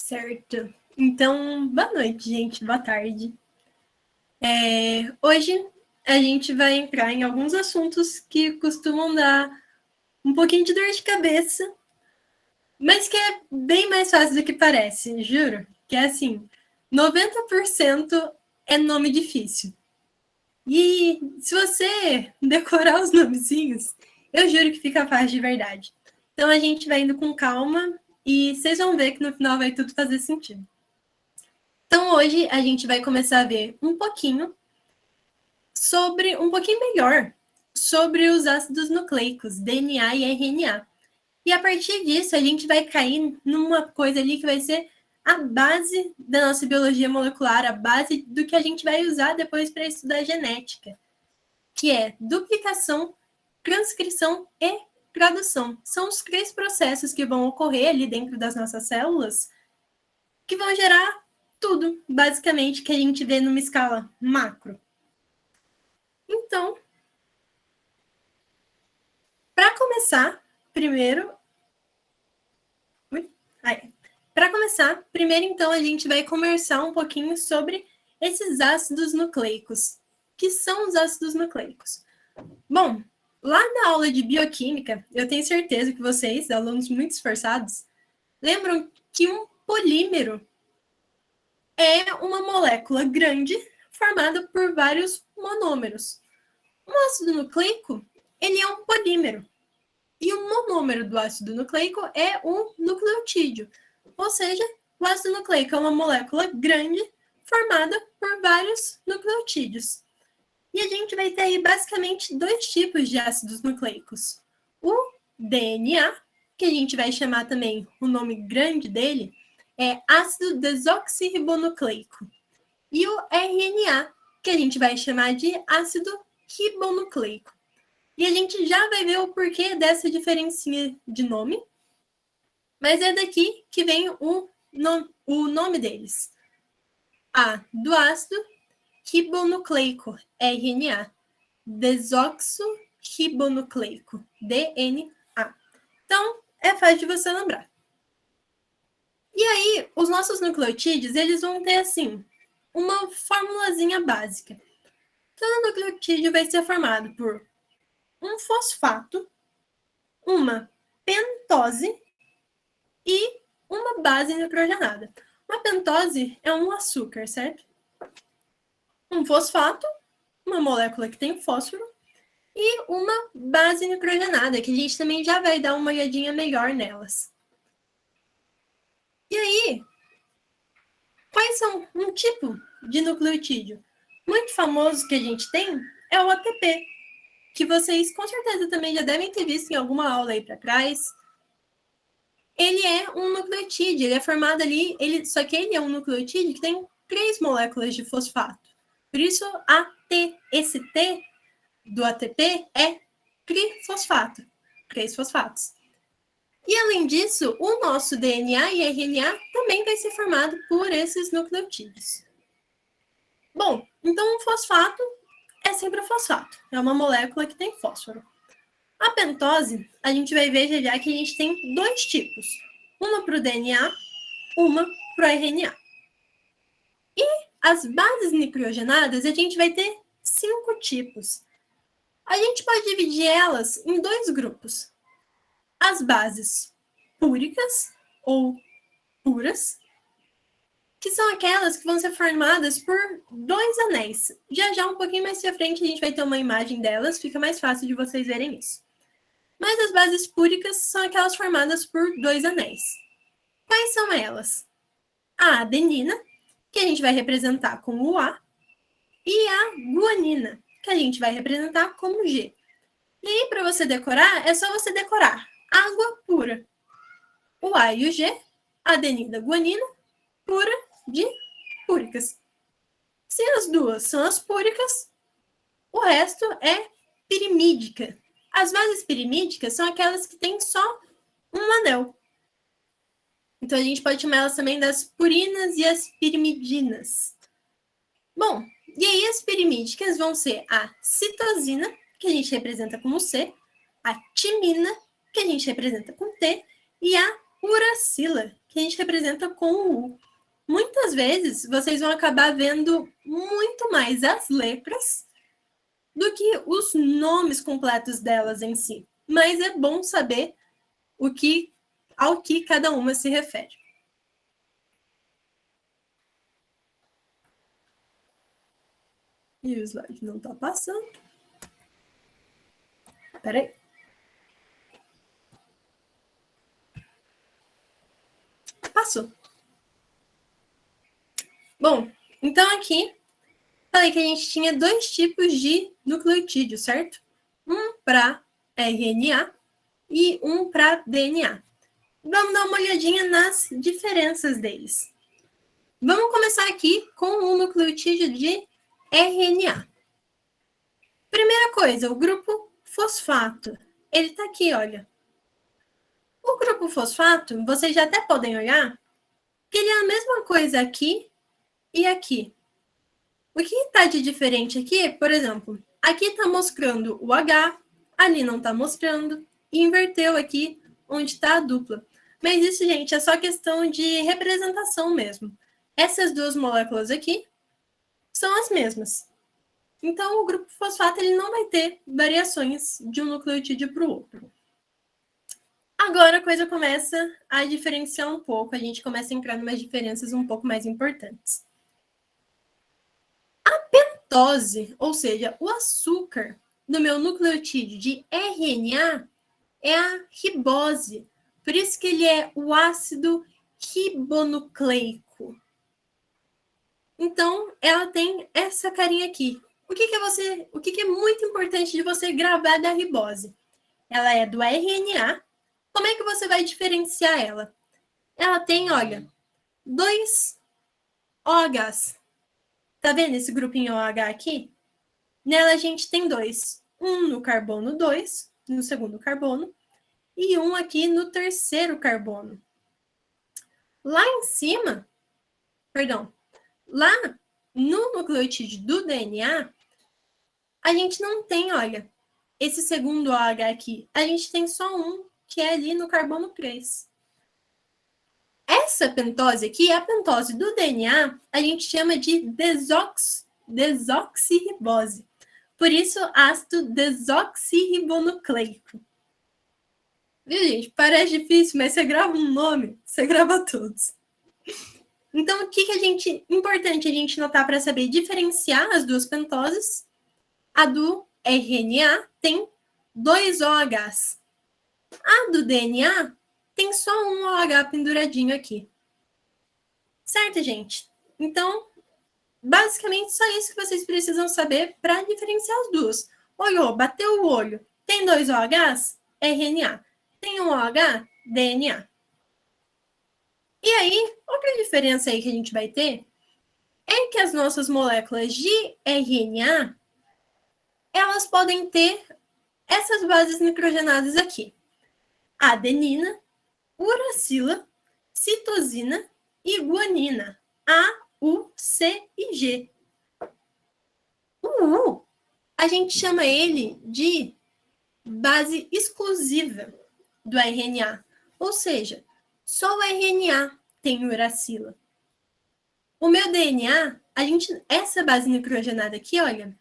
Certo. Então, boa noite, gente. Boa tarde. Hoje a gente vai entrar em alguns assuntos que costumam dar um pouquinho de dor de cabeça, mas que é bem mais fácil do que parece, juro. Que é assim, 90% é nome difícil. E se você decorar os nomezinhos, eu juro que fica fácil de verdade. Então a gente vai indo com calma e vocês vão ver que no final vai tudo fazer sentido. Então, hoje a gente vai começar a ver um pouquinho melhor sobre os ácidos nucleicos, DNA e RNA. E a partir disso, a gente vai cair numa coisa ali que vai ser a base da nossa biologia molecular, a base do que a gente vai usar depois para estudar genética, que é duplicação, transcrição e tradução. São os 3 processos que vão ocorrer ali dentro das nossas células que vão gerar tudo, basicamente, que a gente vê numa escala macro. Então, para começar, primeiro, então, a gente vai conversar um pouquinho sobre esses ácidos nucleicos. Que são os ácidos nucleicos? Bom, lá na aula de bioquímica, eu tenho certeza que vocês, alunos muito esforçados, lembram que um polímero é uma molécula grande formada por vários monômeros. O ácido nucleico, ele é um polímero. E o monômero do ácido nucleico é um nucleotídeo. Ou seja, o ácido nucleico é uma molécula grande formada por vários nucleotídeos. E a gente vai ter aí basicamente 2 tipos de ácidos nucleicos. O DNA, que a gente vai chamar também, o nome grande dele, é ácido desoxirribonucleico. E o RNA, que a gente vai chamar de ácido ribonucleico. E a gente já vai ver o porquê dessa diferencinha de nome, mas é daqui que vem o nome deles. A do ácido ribonucleico, RNA. Desoxirribonucleico, DNA. Então, é fácil de você lembrar. E aí, os nossos nucleotídeos, eles vão ter, assim, uma formulazinha básica. Cada nucleotídeo vai ser formado por um fosfato, uma pentose e uma base nitrogenada. Uma pentose é um açúcar, certo? Um fosfato, uma molécula que tem fósforo, e uma base nitrogenada, que a gente também já vai dar uma olhadinha melhor nelas. E aí, quais são um tipo de nucleotídeo? Muito famoso que a gente tem é o ATP, que vocês com certeza também já devem ter visto em alguma aula aí para trás. Ele é um nucleotídeo, ele é formado ali, só que ele é um nucleotídeo que tem 3 moléculas de fosfato. Por isso, esse T do ATP é trifosfato, 3 fosfatos. E além disso, o nosso DNA e RNA também vai ser formado por esses nucleotídeos. Bom, então o fosfato é sempre o fosfato, é uma molécula que tem fósforo. A pentose, a gente vai ver já que a gente tem 2 tipos. Uma para o DNA, uma para o RNA. E as bases nitrogenadas, a gente vai ter 5 tipos. A gente pode dividir elas em 2 grupos. As bases púricas, ou puras, que são aquelas que vão ser formadas por 2 anéis. Já um pouquinho mais pra frente a gente vai ter uma imagem delas, fica mais fácil de vocês verem isso. Mas as bases púricas são aquelas formadas por 2 anéis. Quais são elas? A adenina, que a gente vai representar com o A, e a guanina, que a gente vai representar como G. E aí, para você decorar, é só você decorar água pura. O A e o G, adenina, guanina, pura de púricas. Se as duas são as púricas, o resto é pirimídica. As bases pirimídicas são aquelas que têm só um anel. Então, a gente pode chamar elas também das purinas e as pirimidinas. Bom, e aí as pirimídicas vão ser a citosina, que a gente representa como C, a timina, que a gente representa com T, e a uracila, que a gente representa com o U. Muitas vezes, vocês vão acabar vendo muito mais as letras do que os nomes completos delas em si. Mas é bom saber ao que cada uma se refere. E o slide não está passando. Espera aí. Passou. Bom, então aqui, falei que a gente tinha 2 tipos de nucleotídeo, certo? Um para RNA e um para DNA. Vamos dar uma olhadinha nas diferenças deles. Vamos começar aqui com o nucleotídeo de RNA. Primeira coisa, o grupo fosfato. Ele está aqui, olha. O grupo fosfato, vocês já até podem olhar, que ele é a mesma coisa aqui e aqui. O que está de diferente aqui, por exemplo, aqui está mostrando o H, ali não está mostrando, e inverteu aqui onde está a dupla. Mas isso, gente, é só questão de representação mesmo. Essas 2 moléculas aqui são as mesmas. Então, o grupo fosfato ele não vai ter variações de um nucleotídeo para o outro. Agora a coisa começa a diferenciar um pouco, a gente começa a entrar em umas diferenças um pouco mais importantes. A pentose, ou seja, o açúcar do meu nucleotídeo de RNA é a ribose. Por isso que ele é o ácido ribonucleico. Então, ela tem essa carinha aqui. O que é muito importante de você gravar da ribose? Ela é do RNA. Como é que você vai diferenciar ela? Ela tem, olha, 2 OHs. Tá vendo esse grupinho OH aqui? Nela a gente tem 2. Um no carbono 2, no segundo carbono, e um aqui no terceiro carbono. Lá em cima, lá no nucleotídeo do DNA, a gente não tem, olha, esse segundo OH aqui. A gente tem só um, que é ali no carbono 3. Essa pentose aqui, a pentose do DNA, a gente chama de desoxirribose. Por isso, ácido desoxirribonucleico. Viu, gente? Parece difícil, mas você grava um nome, você grava todos. Então, o que importante a gente notar para saber diferenciar as 2 pentoses? A do RNA tem 2 OHs. A do DNA tem só um OH penduradinho aqui. Certo, gente? Então, basicamente, só isso que vocês precisam saber para diferenciar as 2. Olhou, bateu o olho. Tem 2 OHs? RNA. Tem um OH? DNA. E aí, outra diferença aí que a gente vai ter é que as nossas moléculas de RNA, elas podem ter essas bases nitrogenadas aqui. Adenina, uracila, citosina e guanina. A, U, C e G. O U, a gente chama ele de base exclusiva do RNA. Ou seja, só o RNA tem uracila. O meu DNA, essa base nitrogenada aqui, olha,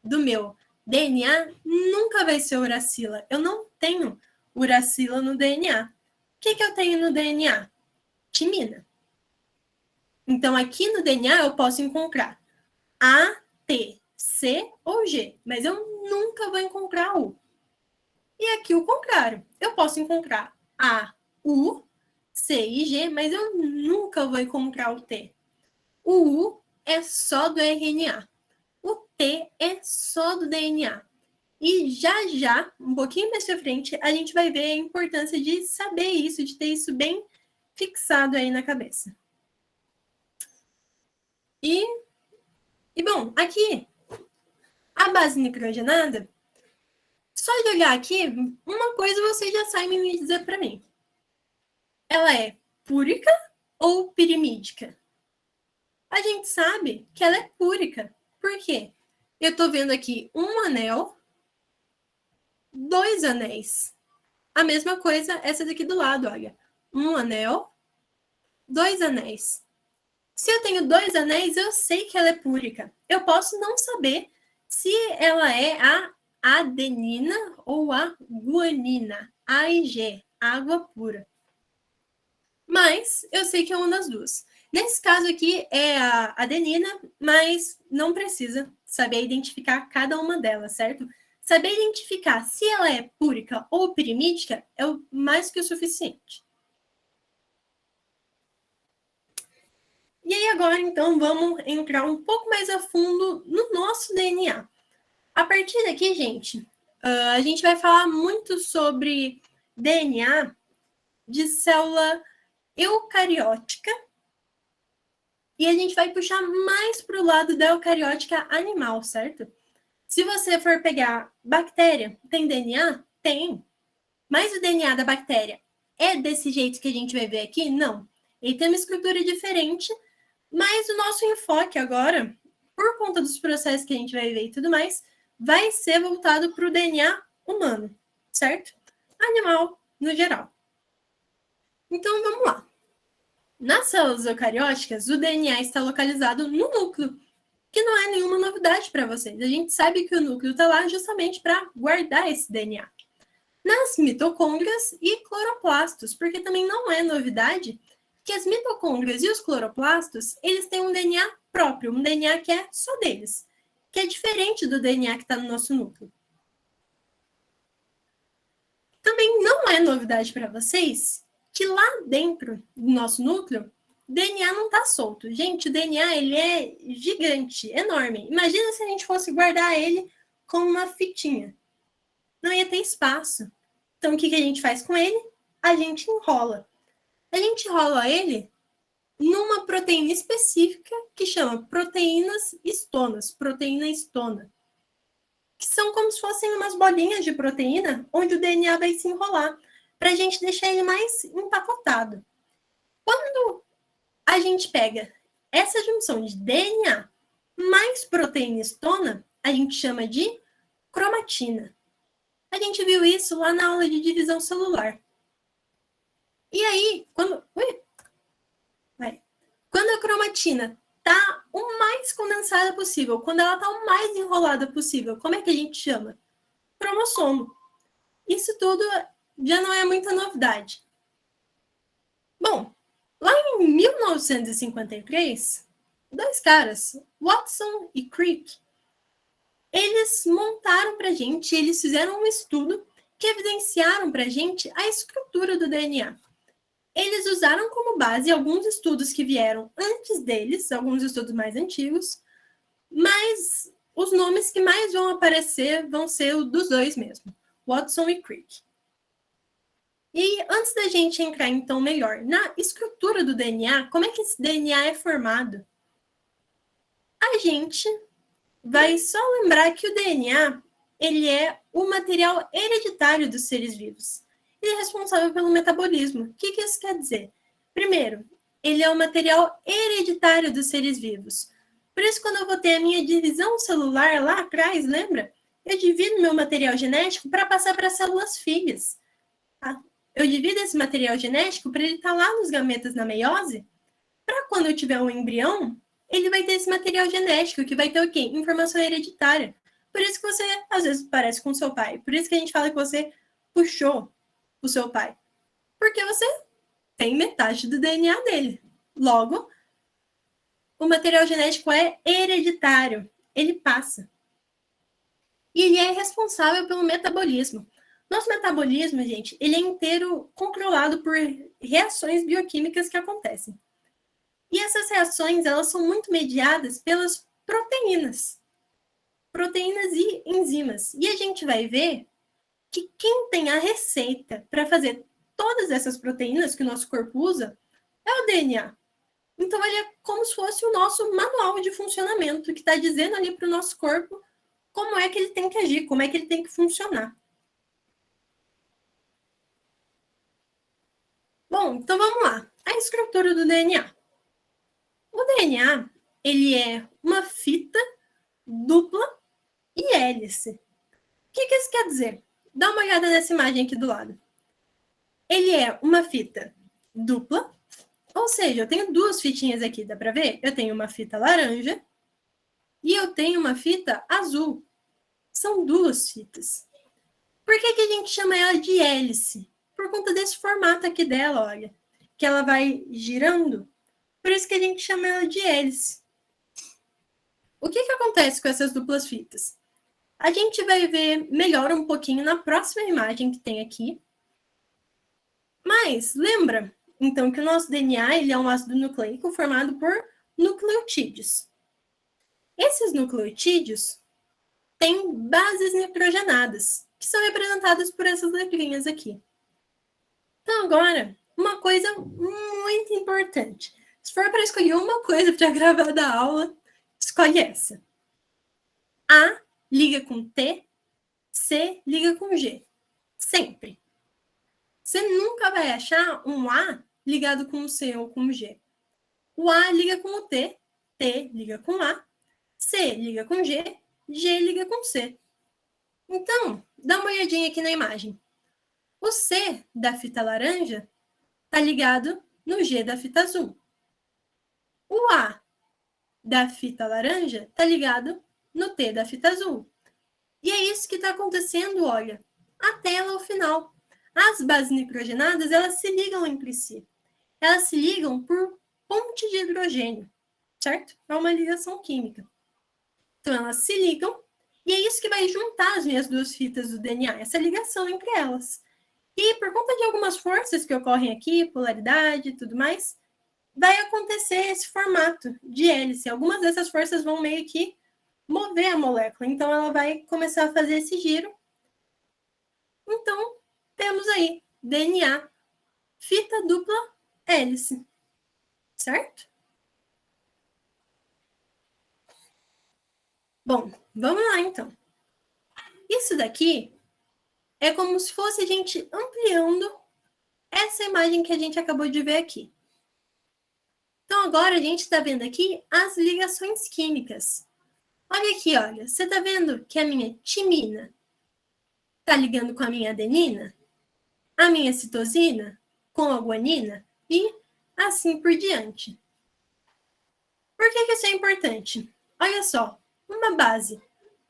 do meu DNA, nunca vai ser uracila. Eu não tenho uracila no DNA. O que eu tenho no DNA? Timina. Então, aqui no DNA, eu posso encontrar A, T, C ou G, mas eu nunca vou encontrar U. E aqui o contrário. Eu posso encontrar A, U, C e G, mas eu nunca vou encontrar o T. O U é só do RNA. O T é só do DNA. E já, um pouquinho mais pra frente, a gente vai ver a importância de saber isso, de ter isso bem fixado aí na cabeça. E bom, aqui, a base nitrogenada, só de olhar aqui, uma coisa vocês já sabem me dizer para mim. Ela é púrica ou pirimídica? A gente sabe que ela é púrica. Por quê? Eu estou vendo aqui um anel, 2 anéis. A mesma coisa essa daqui do lado, olha. um anel, 2 anéis. Se eu tenho 2 anéis, eu sei que ela é púrica. Eu posso não saber se ela é a adenina ou a guanina, A e G, água pura. Mas eu sei que é uma das duas. Nesse caso aqui é a adenina, mas não precisa saber identificar cada uma delas, certo? Saber identificar se ela é púrica ou pirimídica é mais que o suficiente. E aí agora, então, vamos entrar um pouco mais a fundo no nosso DNA. A partir daqui, gente, a gente vai falar muito sobre DNA de célula eucariótica e a gente vai puxar mais para o lado da eucariótica animal, certo? Se você for pegar bactéria, tem DNA? Tem. Mas o DNA da bactéria é desse jeito que a gente vai ver aqui? Não. Ele tem uma estrutura diferente, mas o nosso enfoque agora, por conta dos processos que a gente vai ver e tudo mais, vai ser voltado para o DNA humano, certo? Animal, no geral. Então, vamos lá. Nas células eucarióticas, o DNA está localizado no núcleo, que não é nenhuma novidade para vocês. A gente sabe que o núcleo está lá justamente para guardar esse DNA. Nas mitocôndrias e cloroplastos, porque também não é novidade que as mitocôndrias e os cloroplastos, eles têm um DNA próprio, um DNA que é só deles, que é diferente do DNA que está no nosso núcleo. Também não é novidade para vocês que lá dentro do nosso núcleo, o DNA não está solto. Gente, o DNA ele é gigante, enorme. Imagina se a gente fosse guardar ele com uma fitinha. Não ia ter espaço. Então, o que a gente faz com ele? A gente enrola. A gente enrola ele numa proteína específica que chama proteínas estonas, proteína estona, que são como se fossem umas bolinhas de proteína onde o DNA vai se enrolar para a gente deixar ele mais empacotado. Quando a gente pega essa junção de DNA mais proteína estona, a gente chama de cromatina. A gente viu isso lá na aula de divisão celular. E aí, quando a cromatina está o mais condensada possível, quando ela está o mais enrolada possível, como é que a gente chama? Cromossomo. Isso tudo já não é muita novidade. Bom, lá em 1953, dois caras, Watson e Crick, eles montaram para a gente, eles fizeram um estudo que evidenciaram para a gente a estrutura do DNA. Eles usaram como base alguns estudos que vieram antes deles, alguns estudos mais antigos, mas os nomes que mais vão aparecer vão ser os dos dois mesmo, Watson e Crick. E antes da gente entrar, então, melhor na estrutura do DNA, como é que esse DNA é formado? A gente vai só lembrar que o DNA ele é o material hereditário dos seres vivos. Ele é responsável pelo metabolismo. O que isso quer dizer? Primeiro, ele é o material hereditário dos seres vivos. Por isso, quando eu vou ter a minha divisão celular lá atrás, lembra? Eu divido meu material genético para passar para células filhas. Tá? Eu divido esse material genético para ele estar lá nos gametas na meiose, para quando eu tiver um embrião, ele vai ter esse material genético, que vai ter o quê? Informação hereditária. Por isso que você, às vezes, parece com o seu pai. Por isso que a gente fala que você puxou o seu pai. Porque você tem metade do DNA dele. Logo, o material genético é hereditário. Ele passa. E ele é responsável pelo metabolismo. Nosso metabolismo, gente, ele é inteiro controlado por reações bioquímicas que acontecem. E essas reações, elas são muito mediadas pelas proteínas. Proteínas e enzimas. E a gente vai ver que quem tem a receita para fazer todas essas proteínas que o nosso corpo usa é o DNA. Então, ele é como se fosse o nosso manual de funcionamento, que está dizendo ali para o nosso corpo como é que ele tem que agir, como é que ele tem que funcionar. Bom, então vamos lá. A estrutura do DNA. O DNA, ele é uma fita dupla e hélice. O que isso quer dizer? Dá uma olhada nessa imagem aqui do lado. Ele é uma fita dupla, ou seja, eu tenho duas fitinhas aqui, dá para ver? Eu tenho uma fita laranja e eu tenho uma fita azul. São duas fitas. Por que a gente chama ela de hélice? Por conta desse formato aqui dela, olha, que ela vai girando. Por isso que a gente chama ela de hélice. O que acontece com essas duplas fitas? A gente vai ver melhor um pouquinho na próxima imagem que tem aqui. Mas lembra, então, que o nosso DNA ele é um ácido nucleico formado por nucleotídeos. Esses nucleotídeos têm bases nitrogenadas, que são representadas por essas letrinhas aqui. Então, agora, uma coisa muito importante. Se for para escolher uma coisa para gravar da aula, escolhe essa. A liga com T, C liga com G. Sempre. Você nunca vai achar um A ligado com o C ou com o G. O A liga com o T, T liga com A, C liga com G, G liga com C. Então, dá uma olhadinha aqui na imagem. O C da fita laranja está ligado no G da fita azul. O A da fita laranja está ligado no T da fita azul. E é isso que está acontecendo, olha, até lá ao final. As bases nitrogenadas, elas se ligam entre si. Elas se ligam por ponte de hidrogênio, certo? É uma ligação química. Então, elas se ligam e é isso que vai juntar as minhas duas fitas do DNA, essa ligação entre elas. E por conta de algumas forças que ocorrem aqui, polaridade e tudo mais, vai acontecer esse formato de hélice. Algumas dessas forças vão meio que mover a molécula. Então, ela vai começar a fazer esse giro. Então, temos aí DNA, fita dupla hélice. Certo? Bom, vamos lá, então. Isso daqui é como se fosse a gente ampliando essa imagem que a gente acabou de ver aqui. Então, agora a gente está vendo aqui as ligações químicas. Olha aqui, olha. Você está vendo que a minha timina está ligando com a minha adenina? A minha citosina com a guanina? E assim por diante. Por que isso é importante? Olha só, uma base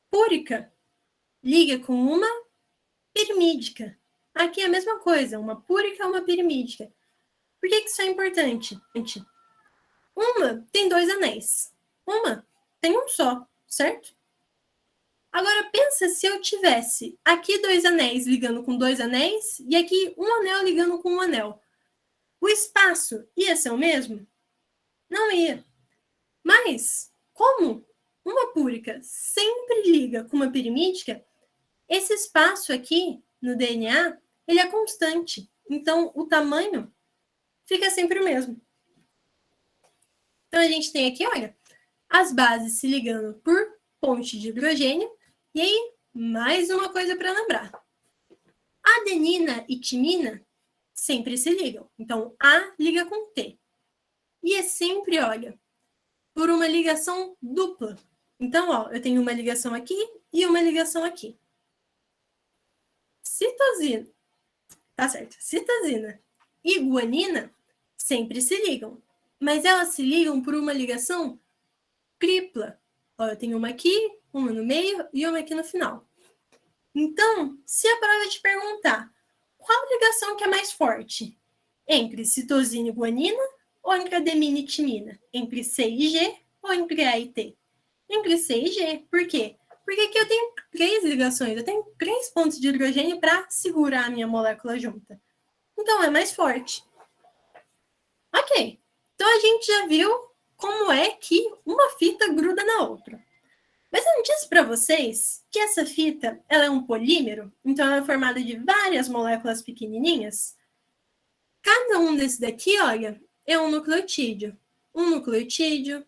púrica liga com uma pirimídica. Aqui é a mesma coisa, uma púrica e uma pirimídica. Por que isso é importante? Uma tem dois anéis, uma tem um só, certo? Agora pensa se eu tivesse aqui dois anéis ligando com dois anéis e aqui um anel ligando com um anel. O espaço ia ser o mesmo? Não ia. Mas, como uma púrica sempre liga com uma pirimídica, esse espaço aqui no DNA, ele é constante. Então, o tamanho fica sempre o mesmo. Então, a gente tem aqui, olha, as bases se ligando por ponte de hidrogênio. E aí, mais uma coisa para lembrar. Adenina e timina sempre se ligam. Então, A liga com T. E é sempre, olha, por uma ligação dupla. Então, ó, eu tenho uma ligação aqui e uma ligação aqui. Citosina, tá certo? Citosina e guanina sempre se ligam, mas elas se ligam por uma ligação tripla. Ó, eu tenho uma aqui, uma no meio e uma aqui no final. Então, se a prova te perguntar qual ligação que é mais forte? Entre citosina e guanina ou entre adenina e timina? Entre C e G ou entre A e T? Entre C e G. Por quê? Porque aqui eu tenho três ligações, eu tenho 3 pontos de hidrogênio para segurar a minha molécula junta. Então, é mais forte. Ok. Então, a gente já viu como é que uma fita gruda na outra. Mas eu não disse para vocês que essa fita ela é um polímero? Então, ela é formada de várias moléculas pequenininhas? Cada um desse daqui, olha, é um nucleotídeo. Um nucleotídeo,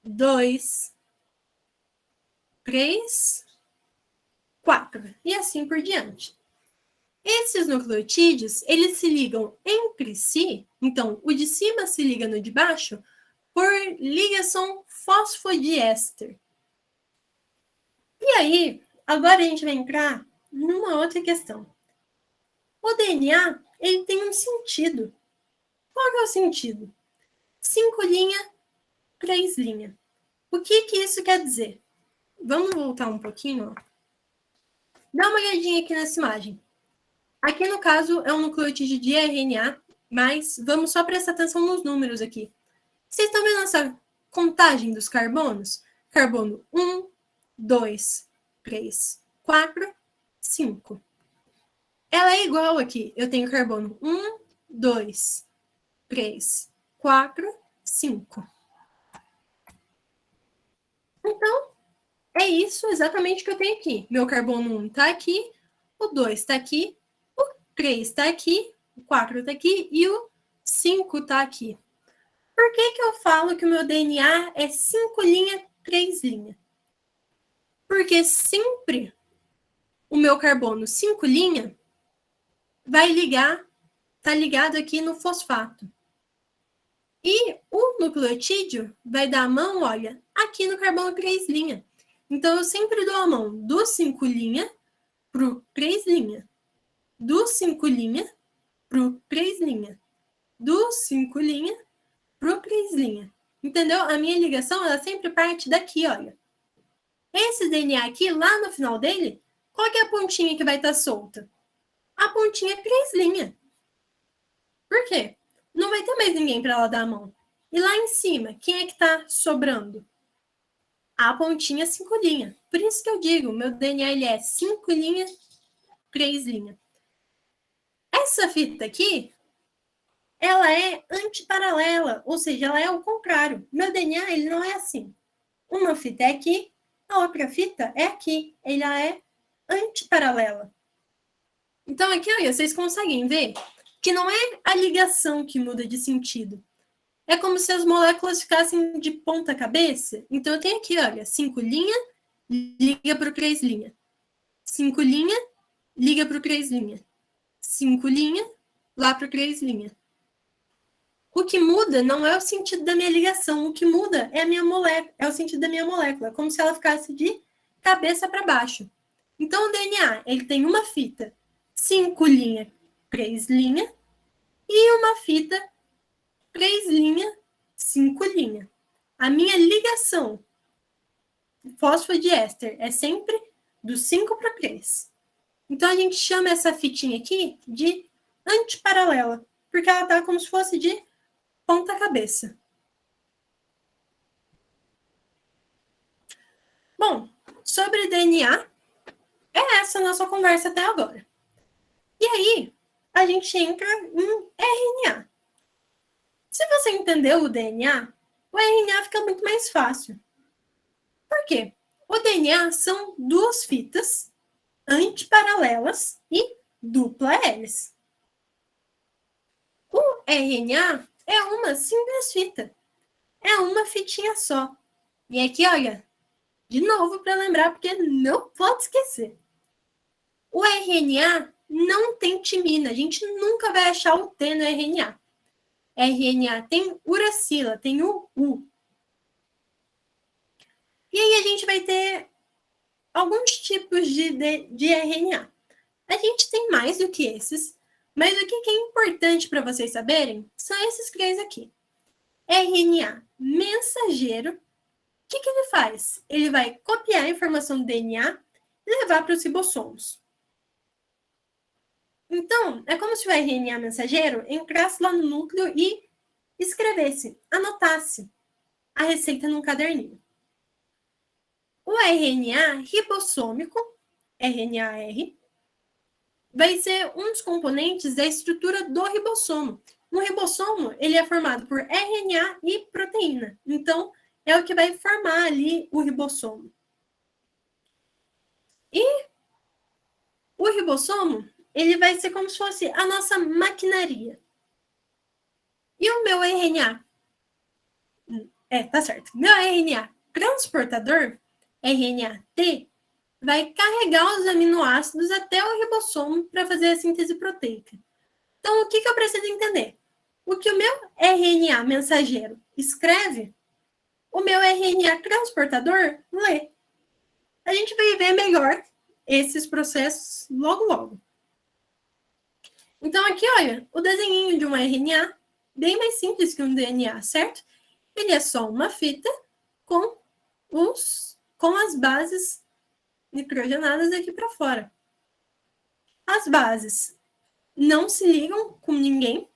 2, 3, 4, e assim por diante. Esses nucleotídeos, eles se ligam entre si, então o de cima se liga no de baixo, por ligação fosfodiéster. E aí, agora a gente vai entrar numa outra questão. O DNA, ele tem um sentido. qual que é o sentido? 5 linhas, 3 linhas. O que isso quer dizer? Vamos voltar um pouquinho, ó. Dá uma olhadinha aqui nessa imagem. Aqui, no caso, é um nucleotídeo de RNA, mas vamos só prestar atenção nos números aqui. Vocês estão vendo essa contagem dos carbonos? Carbono 1, 2, 3, 4, 5. Ela é igual aqui. Eu tenho carbono 1, 2, 3, 4, 5. Então, é isso exatamente que eu tenho aqui. Meu carbono 1 está aqui, o 2 está aqui, o 3 está aqui, o 4 está aqui e o 5 está aqui. Por que eu falo que o meu DNA é 5 linhas, 3 linhas? Porque sempre o meu carbono 5 linhas vai ligar, tá ligado aqui no fosfato. E o nucleotídeo vai dar a mão, olha, aqui no carbono 3 linhas. Então, eu sempre dou a mão do 5 linhas pro 3 linhas. Do 5 linhas pro 3 linhas. Do 5 linhas pro 3 linhas. Entendeu? A minha ligação, ela sempre parte daqui, olha. Esse DNA aqui, lá no final dele, qual que é a pontinha que vai estar solta? A pontinha 3 linhas. Por quê? Não vai ter mais ninguém para ela dar a mão. E lá em cima, quem é que está sobrando? A pontinha 5 linhas. Por isso que eu digo, meu DNA ele é 5 linhas, 3 linhas. Essa fita aqui, ela é antiparalela, ou seja, ela é o contrário. Meu DNA ele não é assim. Uma fita é aqui, a outra fita é aqui. Ela é antiparalela. Então aqui, olha, vocês conseguem ver que não é a ligação que muda de sentido. É como se as moléculas ficassem de ponta cabeça. Então, eu tenho aqui, olha, 5 linhas, liga para o 3 linhas. 5 linhas, liga para o 3 linhas. 5 linhas, lá para o 3 linhas. O que muda não é o sentido da minha ligação. O que muda é a minha molécula, é o sentido da minha molécula. Como se ela ficasse de cabeça para baixo. Então, o DNA, ele tem uma fita 5 linhas, 3 linhas. E uma fita 3 linhas, 5 linhas. A minha ligação fosfodiéster é sempre do 5 para 3. Então, a gente chama essa fitinha aqui de antiparalela, porque ela está como se fosse de ponta cabeça. Bom, sobre DNA, é essa a nossa conversa até agora. E aí, a gente entra em RNA. Se você entendeu o DNA, o RNA fica muito mais fácil. Por quê? O DNA são duas fitas antiparalelas e dupla hélice. O RNA é uma simples fita. É uma fitinha só. E aqui, olha, de novo para lembrar, porque não pode esquecer. O RNA não tem timina. A gente nunca vai achar o T no RNA. RNA tem uracila, tem o U. E aí a gente vai ter alguns tipos de RNA. A gente tem mais do que esses, mas o que é importante para vocês saberem são esses três aqui. RNA mensageiro. O que ele faz? Ele vai copiar a informação do DNA e levar para os ribossomos. Então, é como se o RNA mensageiro entrasse lá no núcleo e escrevesse, anotasse a receita num caderninho. O RNA ribossômico, RNA-R, vai ser um dos componentes da estrutura do ribossomo. Um ribossomo, ele é formado por RNA e proteína. Então, é o que vai formar ali o ribossomo. E o ribossomo, ele vai ser como se fosse a nossa maquinaria. E o meu RNA? Tá certo. Meu RNA transportador, RNA-T, vai carregar os aminoácidos até o ribossomo para fazer a síntese proteica. Então, o que eu preciso entender? O que o meu RNA mensageiro escreve, o meu RNA transportador lê. A gente vai ver melhor esses processos logo, logo. Então, aqui, olha, o desenho de um RNA. bem mais simples que um DNA, certo? Ele é só uma fita com as bases nitrogenadas aqui para fora. As bases não se ligam com ninguém.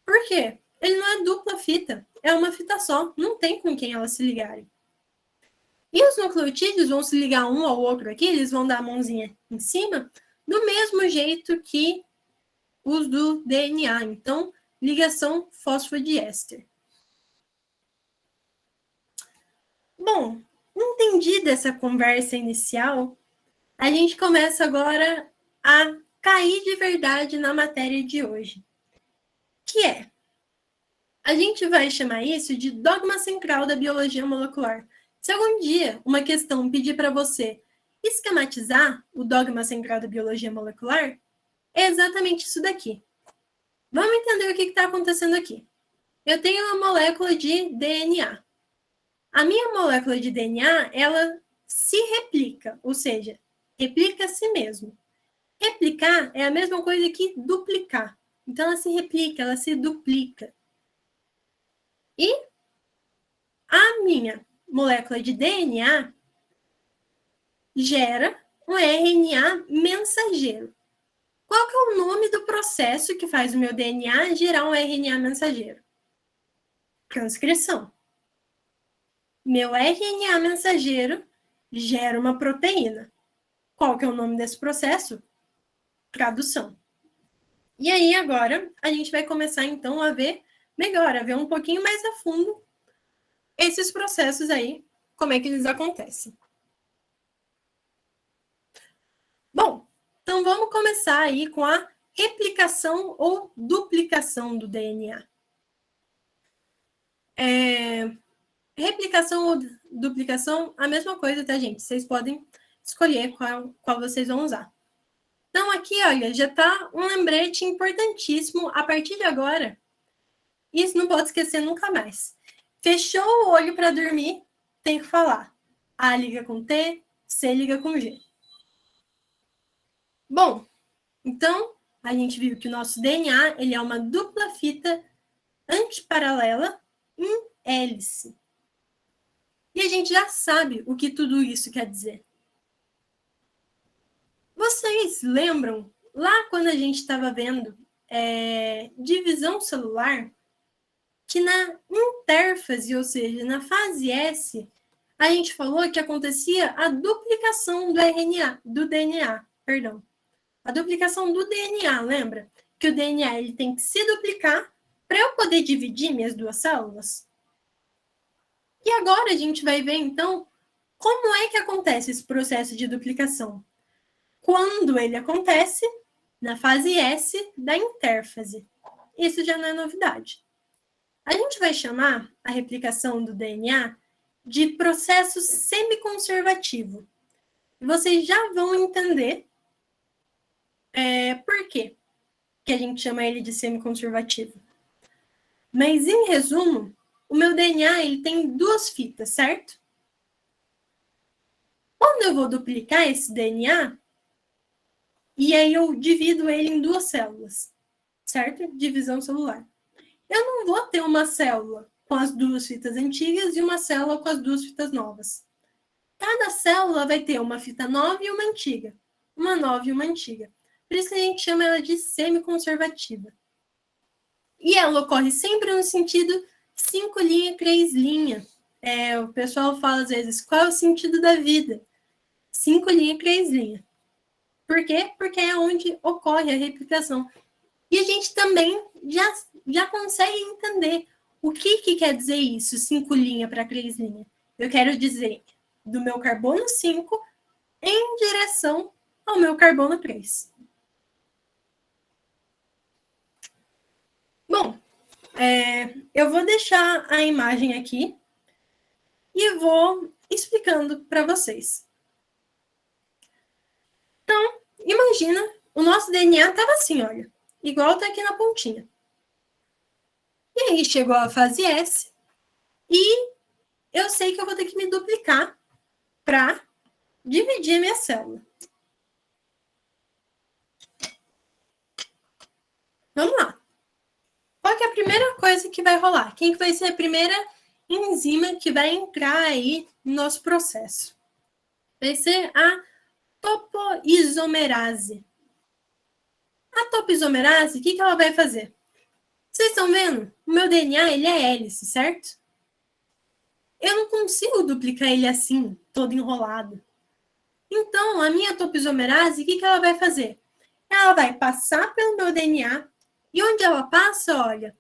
Por quê? Ele não é dupla fita, é uma fita só, não tem com quem elas se ligarem. E os nucleotídeos vão se ligar um ao outro aqui, eles vão dar a mãozinha em cima, do mesmo jeito que os do DNA. Então, ligação fosfodiéster. Bom, entendida essa conversa inicial, a gente começa agora a cair de verdade na matéria de hoje. Que é, a gente vai chamar isso de dogma central da biologia molecular. Se algum dia uma questão pedir para você esquematizar o dogma central da biologia molecular, é exatamente isso daqui. Vamos entender o que está acontecendo aqui. Eu tenho uma molécula de DNA. A minha molécula de DNA, ela se replica, ou seja, replica a si mesmo. Replicar é a mesma coisa que duplicar. Então, ela se replica, ela se duplica. E a minha molécula de DNA gera um RNA mensageiro. Qual que é o nome do processo que faz o meu DNA gerar um RNA mensageiro? Transcrição. Meu RNA mensageiro gera uma proteína. Qual que é o nome desse processo? Tradução. E aí, agora, a gente vai começar, então, a ver melhor, a ver um pouquinho mais a fundo esses processos aí, como é que eles acontecem. Bom, então vamos começar aí com a replicação ou duplicação do DNA. Replicação ou duplicação, a mesma coisa, tá, gente? Vocês podem escolher qual vocês vão usar. Então, aqui, olha, já tá um lembrete importantíssimo a partir de agora. Isso não pode esquecer nunca mais. Fechou o olho para dormir, tem que falar. A liga com T, C liga com G. Bom, então, a gente viu que o nosso DNA ele é uma dupla fita antiparalela em hélice. E a gente já sabe o que tudo isso quer dizer. Vocês lembram, lá quando a gente estava vendo divisão celular, que na intérfase, ou seja, na fase S, a gente falou que acontecia a duplicação do DNA, perdão. A duplicação do DNA, lembra? Que o DNA ele tem que se duplicar para eu poder dividir minhas duas células. E agora a gente vai ver, então, como é que acontece esse processo de duplicação. Quando ele acontece na fase S da intérfase. Isso já não é novidade. A gente vai chamar a replicação do DNA de processo semiconservativo. Vocês já vão entender por quê que a gente chama ele de semiconservativo. Mas, em resumo, o meu DNA ele tem duas fitas, certo? Quando eu vou duplicar esse DNA, e aí eu divido ele em duas células, certo? Divisão celular. Eu não vou ter uma célula com as duas fitas antigas e uma célula com as duas fitas novas. Cada célula vai ter uma fita nova e uma antiga. Uma nova e uma antiga. Por isso que a gente chama ela de semiconservativa. E ela ocorre sempre no sentido 5 linha, 3 linha. O pessoal fala às vezes, qual é o sentido da vida? 5 linha, 3 linha. Por quê? Porque é onde ocorre a replicação. E a gente também já consegue entender o que quer dizer isso, 5 linha para 3 linha. Eu quero dizer do meu carbono 5 em direção ao meu carbono 3. Bom, eu vou deixar a imagem aqui e vou explicando para vocês. Então, imagina, o nosso DNA estava assim, olha, igual está aqui na pontinha. E aí chegou a fase S e eu sei que eu vou ter que me duplicar para dividir a minha célula. Vamos lá. Qual que é a primeira que vai rolar? Quem que vai ser a primeira enzima que vai entrar aí no nosso processo? Vai ser a topoisomerase. A topoisomerase, o que ela vai fazer? Vocês estão vendo? O meu DNA, ele é hélice, certo? Eu não consigo duplicar ele assim, todo enrolado. Então, a minha topoisomerase, o que ela vai fazer? Ela vai passar pelo meu DNA, e onde ela passa, olha,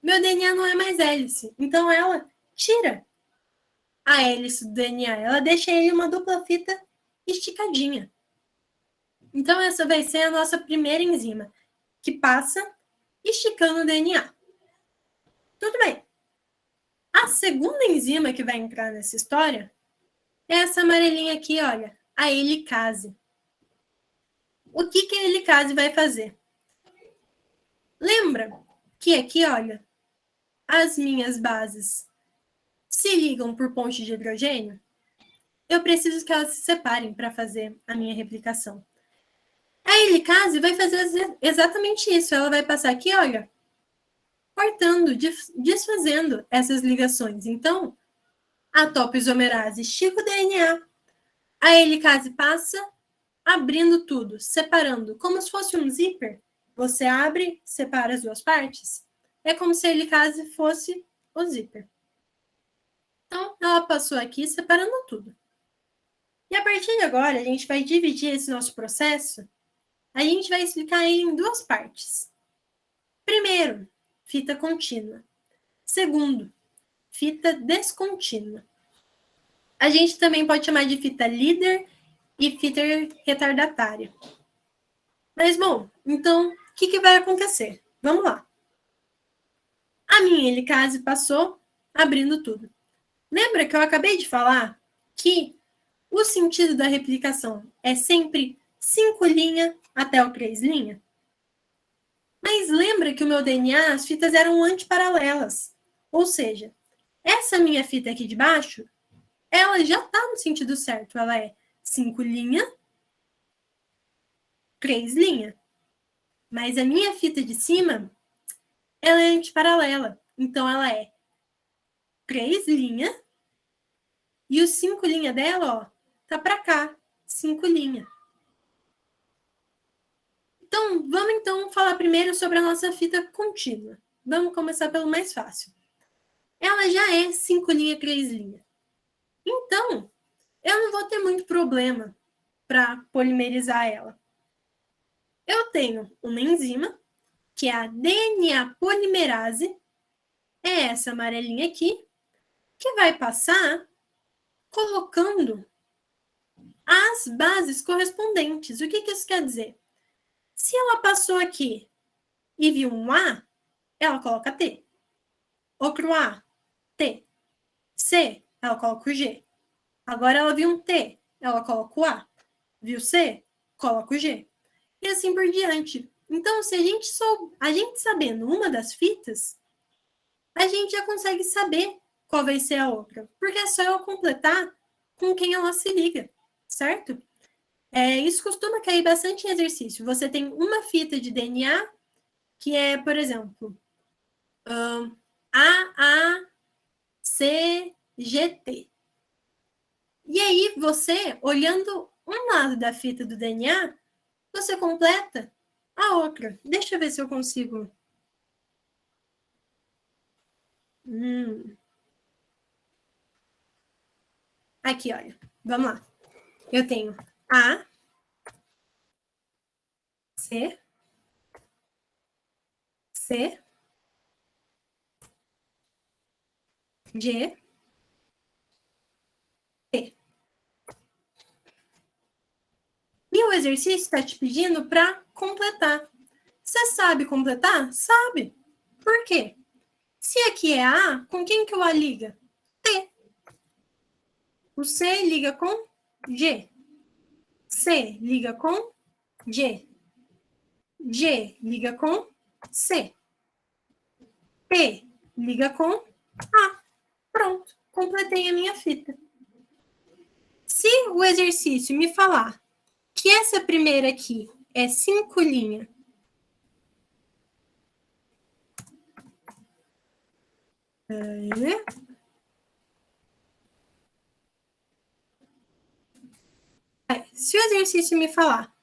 meu DNA não é mais hélice. Então, ela tira a hélice do DNA. Ela deixa ele uma dupla fita esticadinha. Então, essa vai ser a nossa primeira enzima, que passa esticando o DNA. Tudo bem. A segunda enzima que vai entrar nessa história é essa amarelinha aqui, olha, a helicase. O que a helicase vai fazer? Lembra que aqui, olha, as minhas bases se ligam por ponte de hidrogênio? Eu preciso que elas se separem para fazer a minha replicação. A helicase vai fazer exatamente isso. Ela vai passar aqui, olha, cortando, desfazendo essas ligações. Então, a topoisomerase estica o DNA, a helicase passa abrindo tudo, separando, como se fosse um zíper. Você abre, separa as duas partes. É como se a helicase fosse o zíper. Então, ela passou aqui separando tudo. E a partir de agora, a gente vai dividir esse nosso processo. A gente vai explicar ele em duas partes. Primeiro, fita contínua. Segundo, fita descontínua. A gente também pode chamar de fita líder e fita retardatária. Mas, bom, então, o que vai acontecer? Vamos lá. A minha helicase passou abrindo tudo. Lembra que eu acabei de falar que o sentido da replicação é sempre 5 linhas até o 3 linhas? Mas lembra que o meu DNA, as fitas eram antiparalelas. Ou seja, essa minha fita aqui de baixo, ela já está no sentido certo. Ela é 5 linhas, 3 linhas. Mas a minha fita de cima, ela é antiparalela. Então, ela é 3 linhas e os 5 linhas dela, ó, tá para cá, 5 linhas. Então, vamos então falar primeiro sobre a nossa fita contínua. Vamos começar pelo mais fácil. Ela já é 5 linhas, 3 linhas. Então, eu não vou ter muito problema para polimerizar ela. Eu tenho uma enzima, que é a DNA polimerase, é essa amarelinha aqui, que vai passar colocando as bases correspondentes. O que isso quer dizer? Se ela passou aqui e viu um A, ela coloca T. Outro A, T. C, ela coloca o G. Agora ela viu um T, ela coloca o A. Viu C, coloca o G. E assim por diante. Então, se a gente sabendo uma das fitas, a gente já consegue saber qual vai ser a outra. Porque é só eu completar com quem ela se liga, certo? Isso costuma cair bastante em exercício. Você tem uma fita de DNA que é, por exemplo, AACGT. E aí, você, olhando um lado da fita do DNA, você completa a outra. Deixa eu ver se eu consigo. Aqui, olha. Vamos lá. Eu tenho A, C, C, G, T. E o exercício está te pedindo para completar. Você sabe completar? Sabe. Por quê? Se aqui é A, com quem que o A liga? T. O C liga com G. C liga com G. G liga com C. P liga com A. Pronto, completei a minha fita. Se o exercício me falar que essa primeira aqui é 5 linhas, Se o exercício me falar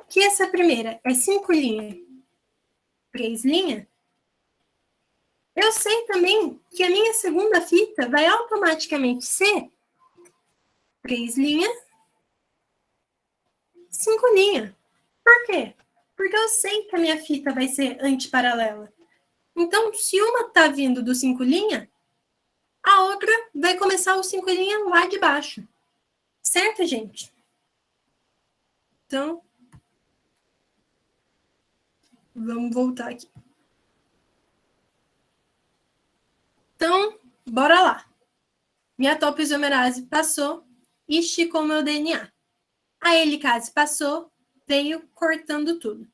que essa primeira é 5 linhas, 3 linhas, eu sei também que a minha segunda fita vai automaticamente ser 3 linhas, 5 linhas. Por quê? Porque eu sei que a minha fita vai ser antiparalela. Então, se uma está vindo do 5 linhas, a outra vai começar o 5 linhas lá de baixo. Certo, gente? Então, vamos voltar aqui. Então, bora lá. Minha topoisomerase passou e esticou meu DNA. A helicase passou, veio cortando tudo.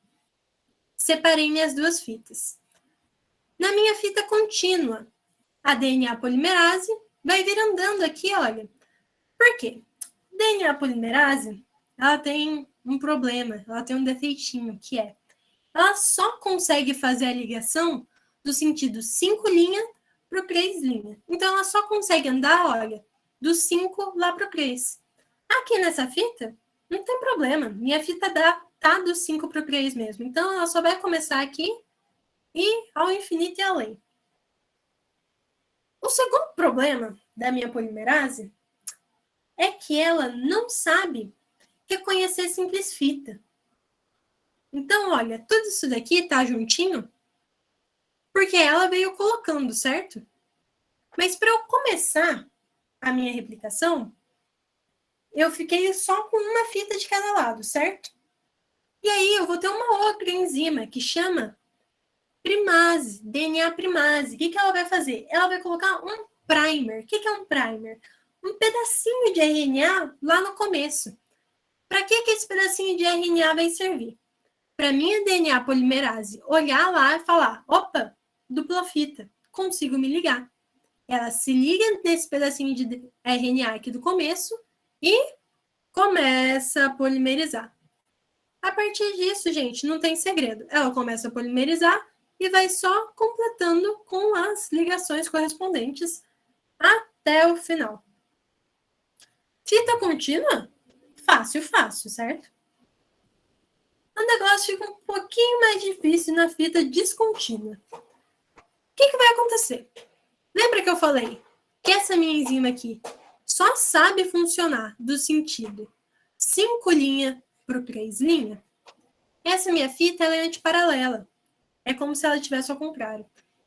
Separei minhas duas fitas. Na minha fita contínua, a DNA polimerase vai vir andando aqui, olha. Por quê? DNA polimerase, ela tem um problema, ela tem um defeitinho, que é ela só consegue fazer a ligação do sentido 5 linha para o 3 linha. Então, ela só consegue andar, olha, do 5 lá para o 3. Aqui nessa fita, não tem problema. Minha fita tá do 5 para o 3 mesmo. Então, ela só vai começar aqui e ao infinito e além. O segundo problema da minha polimerase é que ela não sabe reconhecer simples fita. Então, olha, tudo isso daqui tá juntinho porque ela veio colocando, certo? Mas para eu começar a minha replicação, eu fiquei só com uma fita de cada lado, certo? E aí eu vou ter uma outra enzima que chama primase, DNA primase. O que ela vai fazer? Ela vai colocar um primer. O que é um primer? Um pedacinho de RNA lá no começo. Para que esse pedacinho de RNA vai servir? Para minha DNA polimerase olhar lá e falar, opa, dupla fita, consigo me ligar. Ela se liga nesse pedacinho de RNA aqui do começo e começa a polimerizar. A partir disso, gente, não tem segredo. Ela começa a polimerizar e vai só completando com as ligações correspondentes até o final. Fita contínua? Fácil, fácil, certo? O negócio fica um pouquinho mais difícil na fita descontínua. O que vai acontecer? Lembra que eu falei que essa minha enzima aqui só sabe funcionar do sentido 5 linha para o 3 linha? Essa minha fita ela é antiparalela. É como se ela estivesse ao contrário.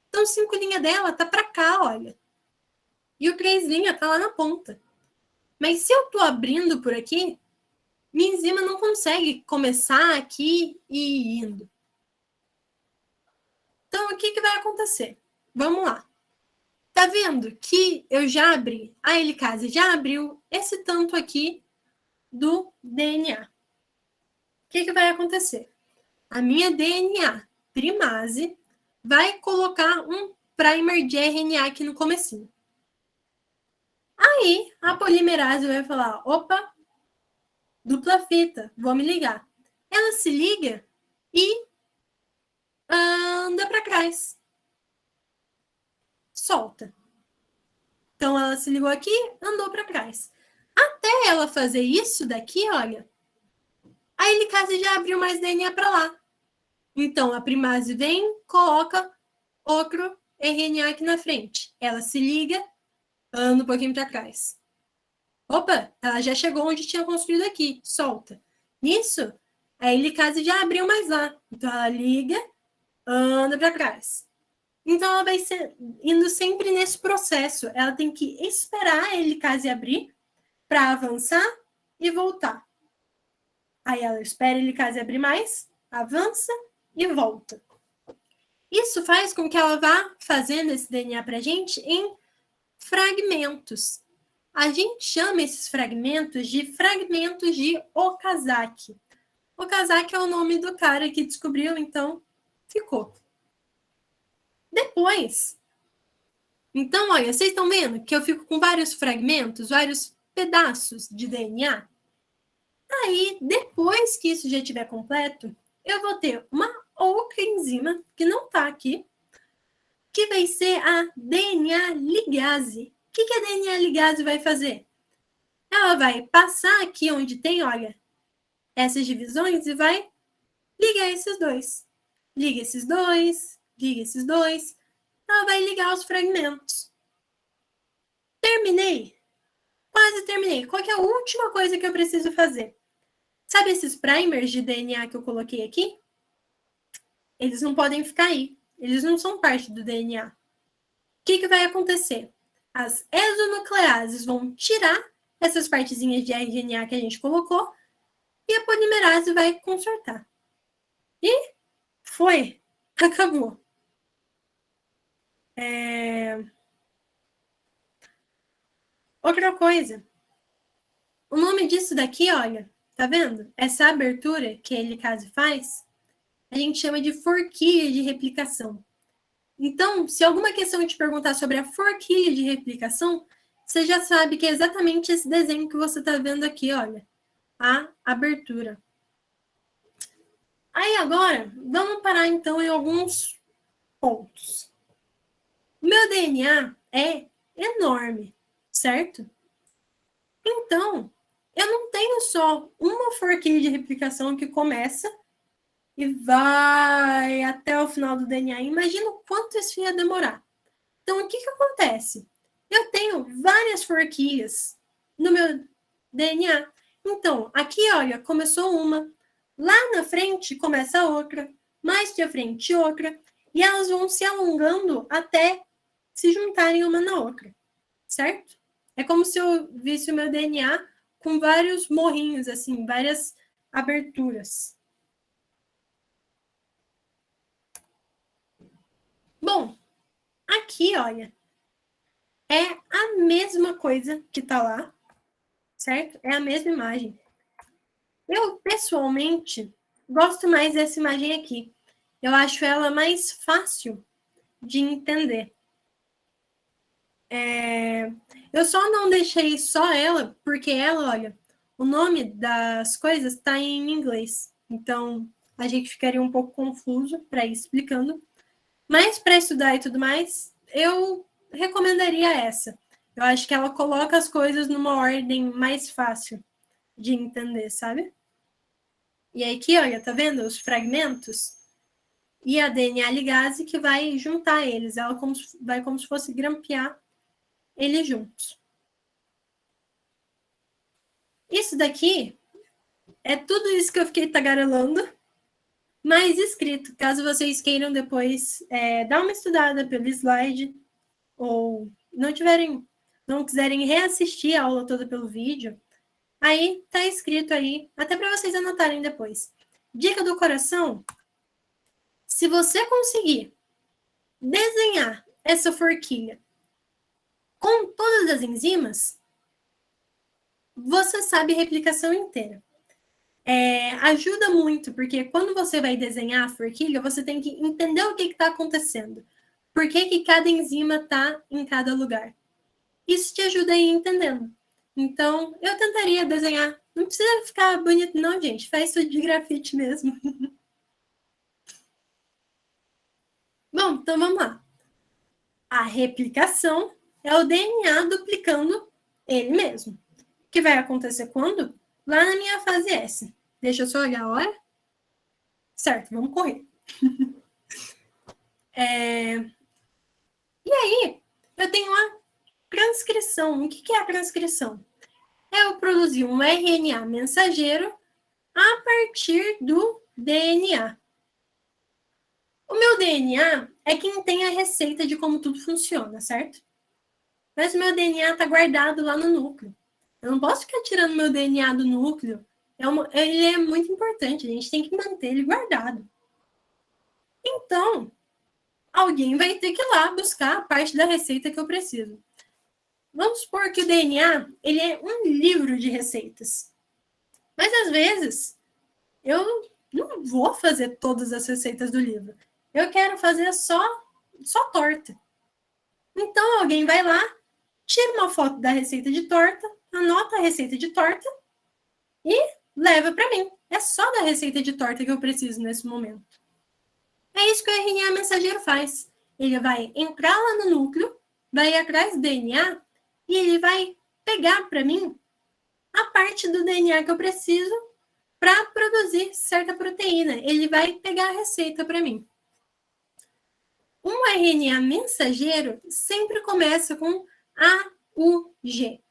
Então, 5 linha dela tá para cá, olha. E o 3 linha tá lá na ponta. Mas se eu tô abrindo por aqui, minha enzima não consegue começar aqui e ir indo. Então, o que vai acontecer? Vamos lá. Tá vendo que eu já abri, a helicase já abriu esse tanto aqui do DNA. O que vai acontecer? A minha DNA primase vai colocar um primer de RNA aqui no comecinho. Aí, a polimerase vai falar, opa, dupla fita, vou me ligar. Ela se liga e anda para trás. Solta. Então, ela se ligou aqui, andou para trás. Até ela fazer isso daqui, olha, a helicase já abriu mais DNA para lá. Então, a primase vem, coloca outro RNA aqui na frente. Ela se liga, anda um pouquinho para trás. Opa, ela já chegou onde tinha construído aqui, solta. Nisso, a helicase já abriu mais lá. Então, ela liga, anda para trás. Então, ela vai indo sempre nesse processo. Ela tem que esperar a helicase abrir para avançar e voltar. Aí ela espera a helicase abrir mais, avança e volta. Isso faz com que ela vá fazendo esse DNA para a gente em fragmentos. A gente chama esses fragmentos de Okazaki. Okazaki é o nome do cara que descobriu, então ficou. Depois, então, olha, vocês estão vendo que eu fico com vários fragmentos, vários pedaços de DNA? Aí, depois que isso já estiver completo, eu vou ter uma outra enzima, que não está aqui, que vai ser a DNA ligase. O que a DNA ligase vai fazer? Ela vai passar aqui onde tem, olha, essas divisões e vai ligar esses dois. Liga esses dois, liga esses dois. Ela vai ligar os fragmentos. Terminei? Quase terminei. Qual que é a última coisa que eu preciso fazer? Sabe esses primers de DNA que eu coloquei aqui? Eles não podem ficar aí. Eles não são parte do DNA. O que vai acontecer? As exonucleases vão tirar essas partezinhas de RNA que a gente colocou e a polimerase vai consertar. E foi. Acabou. Outra coisa. O nome disso daqui, olha, tá vendo? Essa abertura que a helicase faz, a gente chama de forquilha de replicação. Então, se alguma questão te perguntar sobre a forquilha de replicação, você já sabe que é exatamente esse desenho que você está vendo aqui, olha. A abertura. Aí agora, vamos parar então em alguns pontos. O meu DNA é enorme, certo? Então, eu não tenho só uma forquilha de replicação que começa e vai até o final do DNA. Imagina o quanto isso ia demorar. Então, o que acontece? Eu tenho várias forquilhas no meu DNA. Então, aqui, olha, começou uma. Lá na frente começa outra. Mais pra frente outra. E elas vão se alongando até se juntarem uma na outra. Certo? É como se eu visse o meu DNA com vários morrinhos, assim, várias aberturas. Bom, aqui, olha, é a mesma coisa que tá lá, certo? É a mesma imagem. Eu, pessoalmente, gosto mais dessa imagem aqui. Eu acho ela mais fácil de entender. Eu só não deixei só ela, porque ela, olha, o nome das coisas está em inglês. Então, a gente ficaria um pouco confuso para ir explicando. Mas para estudar e tudo mais, eu recomendaria essa. Eu acho que ela coloca as coisas numa ordem mais fácil de entender, sabe? E aí aqui, olha, tá vendo os fragmentos? E a DNA ligase que vai juntar eles. Ela vai como se fosse grampear eles juntos. Isso daqui é tudo isso que eu fiquei tagarelando, mas escrito. Caso vocês queiram depois dar uma estudada pelo slide ou não quiserem reassistir a aula toda pelo vídeo, aí tá escrito aí, até para vocês anotarem depois. Dica do coração: se você conseguir desenhar essa forquilha com todas as enzimas, você sabe a replicação inteira. Ajuda muito, porque quando você vai desenhar a forquilha, você tem que entender o que está acontecendo. Por que cada enzima está em cada lugar. Isso te ajuda a ir entendendo. Então, eu tentaria desenhar. Não precisa ficar bonito, não, gente. Faz tudo de grafite mesmo. Bom, então vamos lá. A replicação é o DNA duplicando ele mesmo. Que vai acontecer quando? Lá na minha fase S. Deixa eu só olhar a hora. Certo, vamos correr. E aí, eu tenho a transcrição. O que é a transcrição? É eu produzir um RNA mensageiro a partir do DNA. O meu DNA é quem tem a receita de como tudo funciona, certo? Mas o meu DNA está guardado lá no núcleo. Eu não posso ficar tirando meu DNA do núcleo. Ele é muito importante, a gente tem que manter ele guardado. Então, alguém vai ter que ir lá buscar a parte da receita que eu preciso. Vamos supor que o DNA ele é um livro de receitas. Mas, às vezes, eu não vou fazer todas as receitas do livro. Eu quero fazer só torta. Então, alguém vai lá, tira uma foto da receita de torta, anota a receita de torta e leva para mim. É só da receita de torta que eu preciso nesse momento. É isso que o RNA mensageiro faz. Ele vai entrar lá no núcleo, vai ir atrás do DNA e ele vai pegar para mim a parte do DNA que eu preciso para produzir certa proteína. Ele vai pegar a receita para mim. Um RNA mensageiro sempre começa com AUG. O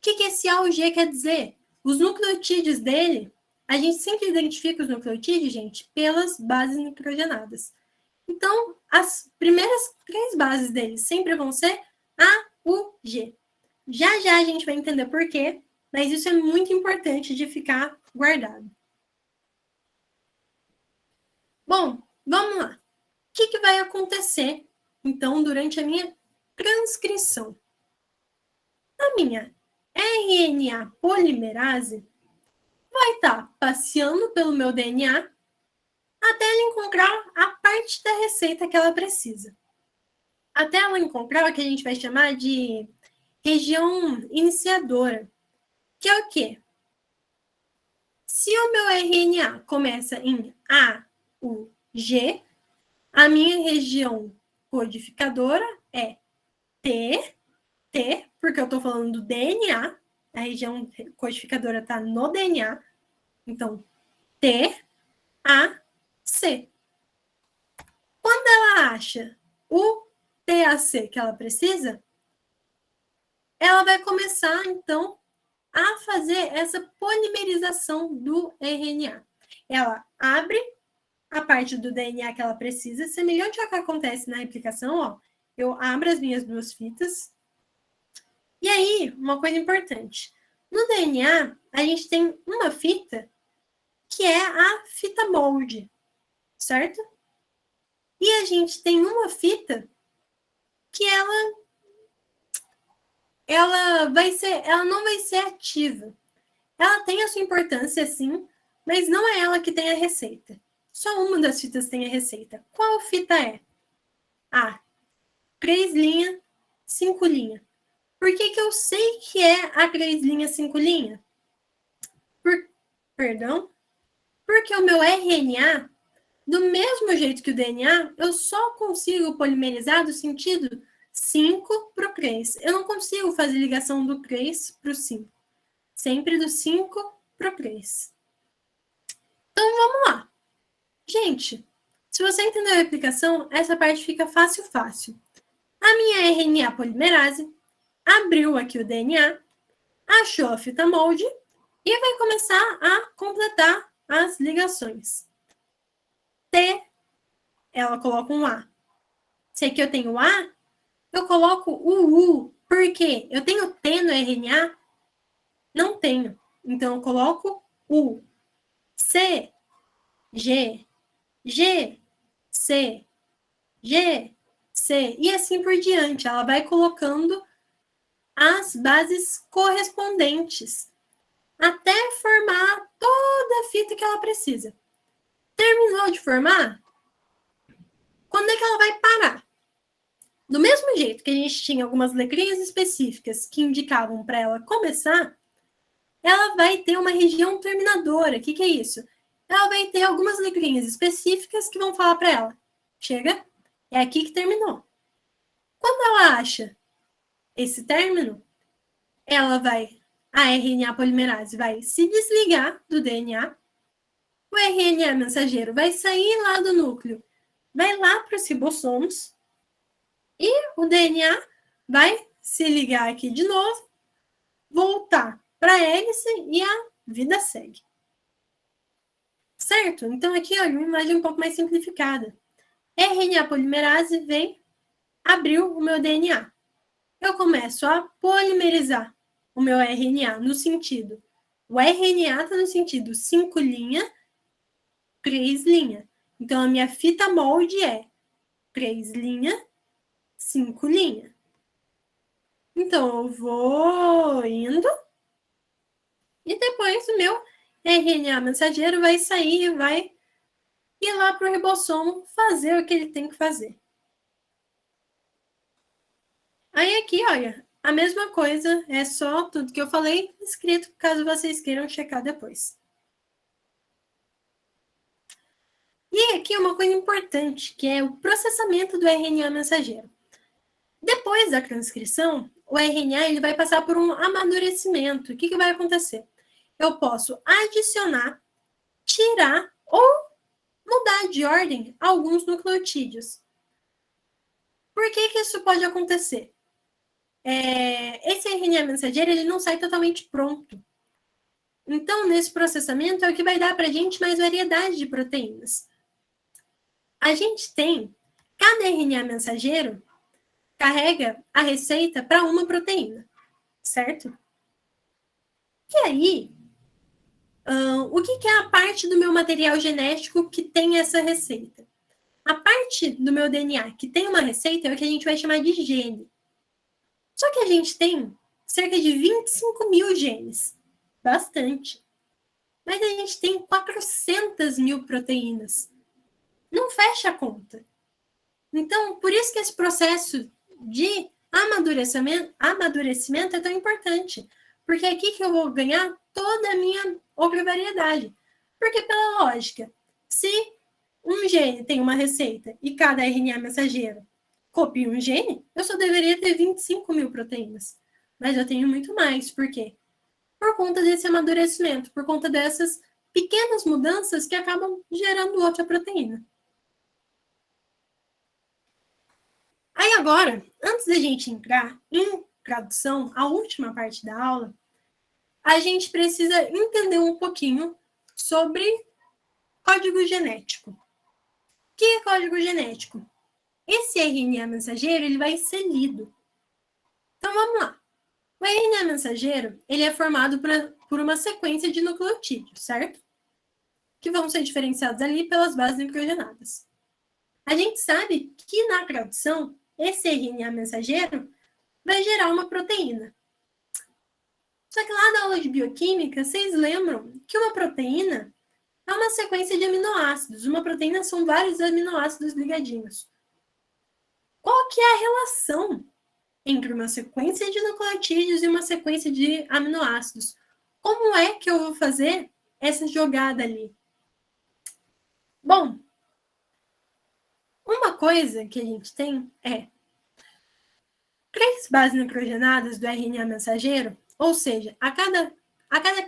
que esse AUG quer dizer? Os nucleotídeos dele, a gente sempre identifica os nucleotídeos, gente, pelas bases nitrogenadas. Então, as primeiras 3 bases dele sempre vão ser AUG. Já já a gente vai entender por quê, mas isso é muito importante de ficar guardado. Bom, vamos lá. O que vai acontecer, então, durante a minha transcrição? A minha RNA polimerase vai estar passeando pelo meu DNA até ela encontrar a parte da receita que ela precisa. Até ela encontrar o que a gente vai chamar de região iniciadora, que é o quê? Se o meu RNA começa em AUG, a minha região codificadora é T, porque eu estou falando do DNA, a região codificadora está no DNA, então T, A, C. Quando ela acha o TAC que ela precisa, ela vai começar, então, a fazer essa polimerização do RNA. Ela abre a parte do DNA que ela precisa, semelhante ao que acontece na replicação, ó. Eu abro as minhas 2 fitas. E aí, uma coisa importante. No DNA, a gente tem uma fita que é a fita molde, certo? E a gente tem uma fita que ela não vai ser ativa. Ela tem a sua importância, sim, mas não é ela que tem a receita. Só uma das fitas tem a receita. Qual fita é? 3 linha, 5 linha. Por que eu sei que é a 3 linha, 5 linha? Perdão? Porque o meu RNA, do mesmo jeito que o DNA, eu só consigo polimerizar do sentido 5 para o 3. Eu não consigo fazer ligação do 3 para o 5. Sempre do 5 para o 3. Então, vamos lá. Gente, se você entendeu a replicação, essa parte fica fácil. A minha RNA polimerase abriu aqui o DNA, achou a fita molde e vai começar a completar as ligações. T, ela coloca um A. Se aqui eu tenho A, eu coloco o U. Por quê? Eu tenho T no RNA? Não tenho. Então, eu coloco U. C, G, G, C, G, C. E assim por diante. Ela vai colocando as bases correspondentes até formar toda a fita que ela precisa. Terminou de formar? Quando é que ela vai parar? Do mesmo jeito que a gente tinha algumas letrinhas específicas que indicavam para ela começar, ela vai ter uma região terminadora. O que é isso? Ela vai ter algumas letrinhas específicas que vão falar para ela: chega, é aqui que terminou. Quando ela acha esse término, a RNA polimerase vai se desligar do DNA, o RNA mensageiro vai sair lá do núcleo, vai lá para os ribossomos, e o DNA vai se ligar aqui de novo, voltar para a hélice e a vida segue. Certo? Então, aqui, olha, uma imagem um pouco mais simplificada. RNA polimerase vem, abriu o meu DNA. Eu começo a polimerizar o meu RNA no sentido. O RNA está no sentido 5 linha, 3 linha. Então, a minha fita molde é 3 linha, 5 linha. Então, eu vou indo e depois o meu RNA mensageiro vai sair e vai ir lá para o ribossomo fazer o que ele tem que fazer. Aí aqui, olha, a mesma coisa, é só tudo que eu falei escrito, caso vocês queiram checar depois. E aqui uma coisa importante, que é o processamento do RNA mensageiro. Depois da transcrição, o RNA ele vai passar por um amadurecimento. O que vai acontecer? Eu posso adicionar, tirar ou mudar de ordem alguns nucleotídeos. Por que isso pode acontecer? Esse RNA mensageiro ele não sai totalmente pronto. Então, nesse processamento é o que vai dar para a gente mais variedade de proteínas. A gente tem, cada RNA mensageiro carrega a receita para uma proteína, certo? E aí, o que é a parte do meu material genético que tem essa receita? A parte do meu DNA que tem uma receita é o que a gente vai chamar de gene. Só que a gente tem cerca de 25 mil genes. Bastante. Mas a gente tem 400 mil proteínas. Não fecha a conta. Então, por isso que esse processo de amadurecimento é tão importante. Porque é aqui que eu vou ganhar toda a minha variedade. Porque, pela lógica, se um gene tem uma receita e cada RNA mensageiro copia um gene, eu só deveria ter 25 mil proteínas. Mas eu tenho muito mais. Por quê? Por conta desse amadurecimento, por conta dessas pequenas mudanças que acabam gerando outra proteína. Aí agora, antes da gente entrar em tradução, a última parte da aula, a gente precisa entender um pouquinho sobre código genético. O que é código genético? Esse RNA mensageiro ele vai ser lido. Então vamos lá. O RNA mensageiro ele é formado por uma sequência de nucleotídeos, certo? Que vão ser diferenciados ali pelas bases nitrogenadas. A gente sabe que na tradução, esse RNA mensageiro vai gerar uma proteína. Só que lá na aula de bioquímica, vocês lembram que uma proteína é uma sequência de aminoácidos. Uma proteína são vários aminoácidos ligadinhos. Qual que é a relação entre uma sequência de nucleotídeos e uma sequência de aminoácidos? Como é que eu vou fazer essa jogada ali? Bom, uma coisa que a gente tem é 3 bases nitrogenadas do RNA mensageiro, ou seja, a cada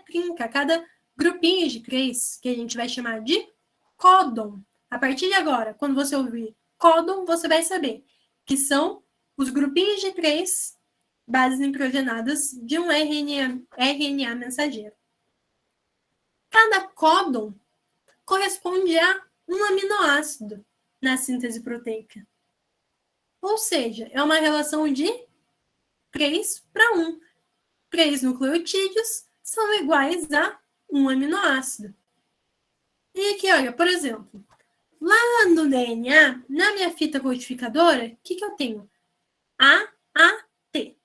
trinca, a cada grupinho de 3, que a gente vai chamar de códon. A partir de agora, quando você ouvir códon, você vai saber que são os grupinhos de 3 bases nitrogenadas de um RNA mensageiro. Cada códon corresponde a um aminoácido na síntese proteica. Ou seja, é uma relação de 3 para 1. 3 nucleotídeos são iguais a um aminoácido. E aqui, olha, por exemplo, lá no DNA, na minha fita codificadora, o que eu tenho? AAT.